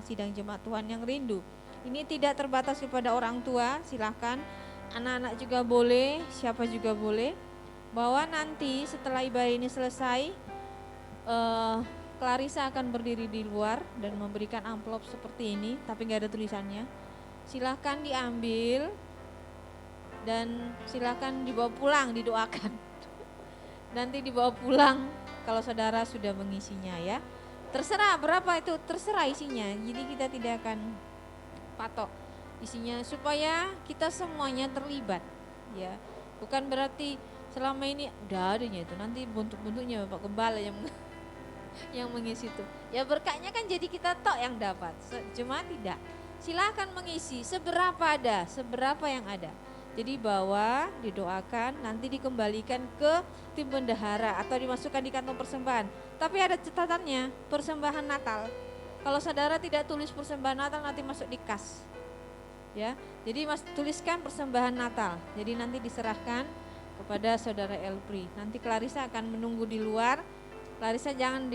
sidang jemaat Tuhan yang rindu. Ini tidak terbatas kepada orang tua, silahkan anak-anak juga boleh, siapa juga boleh. Bahwa nanti setelah ibadah ini selesai, Clarissa akan berdiri di luar dan memberikan amplop seperti ini, tapi nggak ada tulisannya. Silahkan diambil dan silahkan dibawa pulang, didoakan. Nanti dibawa pulang kalau saudara sudah mengisinya ya. Terserah berapa itu, terserah isinya. Jadi kita tidak akan patok isinya supaya kita semuanya terlibat ya. Bukan berarti selama ini udah adanya itu, nanti bentuk-bentuknya Bapak Gembala yang mengisi itu. Ya berkahnya kan jadi kita tok yang dapat. Cuma tidak. Silakan mengisi seberapa ada, seberapa yang ada. Jadi bawa, didoakan, nanti dikembalikan ke tim bendahara atau dimasukkan di kantong persembahan. Tapi ada catatannya, persembahan Natal. Kalau saudara tidak tulis persembahan Natal nanti masuk di kas. Ya, jadi tuliskan persembahan Natal. Jadi nanti diserahkan kepada saudara Elpri. Nanti Clarissa akan menunggu di luar. Clarissa jangan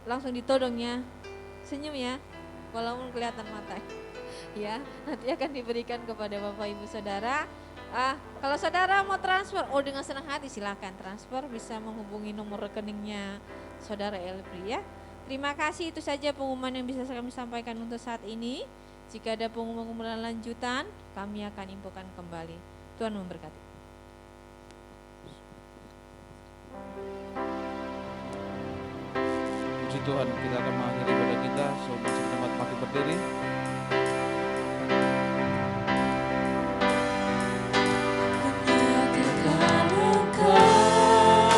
langsung ditodongnya. Senyum ya, walaupun kelihatan mata. Ya, nanti akan diberikan kepada Bapak Ibu Saudara. Kalau saudara mau transfer, dengan senang hati silakan transfer, bisa menghubungi nomor rekeningnya saudara Elpri ya. Terima kasih, itu saja pengumuman yang bisa kami sampaikan untuk saat ini. Jika ada pengumuman lanjutan, kami akan infokan kembali. Tuhan memberkati. Puji Tuhan, kita akan mengakhiri ibadah kita. Semua jemaat mati berdiri. Menyatakan Engkau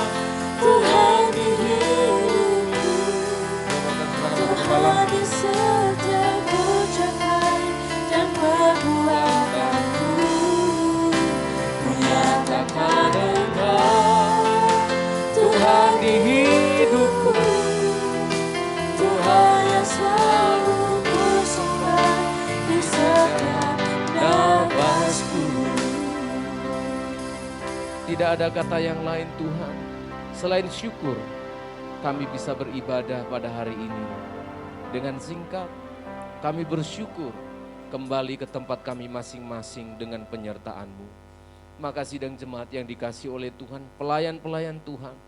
Tuhan di hidupku, Tuhan di setiap ucapan dan perbuatanku. Menyatakan Engkau Tuhan di hidupku, Tuhan yang selalu kusembah di setiap nafasku. Tidak ada kata yang lain Tuhan, selain syukur kami bisa beribadah pada hari ini. Dengan singkat, kami bersyukur kembali ke tempat kami masing-masing dengan penyertaan-Mu. Maka sidang jemaat yang dikasih oleh Tuhan, pelayan-pelayan Tuhan,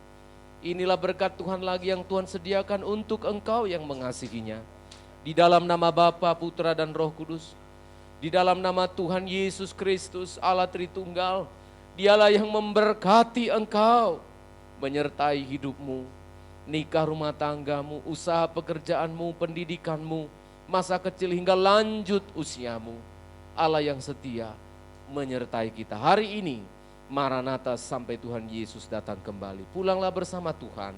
inilah berkat Tuhan lagi yang Tuhan sediakan untuk engkau yang mengasihinya. Di dalam nama Bapa, Putra, dan Roh Kudus, di dalam nama Tuhan Yesus Kristus, Allah Tritunggal, Dialah yang memberkati engkau, menyertai hidupmu, nikah rumah tanggamu, usaha pekerjaanmu, pendidikanmu, masa kecil hingga lanjut usiamu. Allah yang setia menyertai kita. Hari ini, Maranatha sampai Tuhan Yesus datang kembali. Pulanglah bersama Tuhan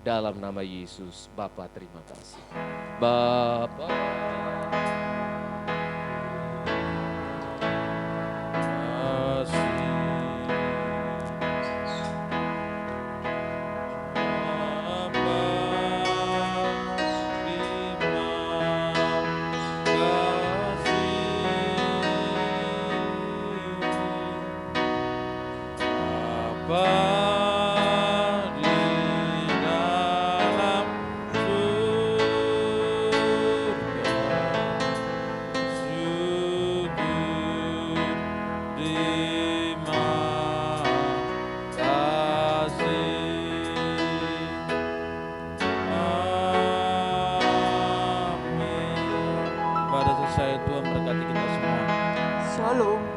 dalam nama Yesus. Bapa, terima kasih. Bapa. Pada selesai Tuhan berkati kita semua. Shalom.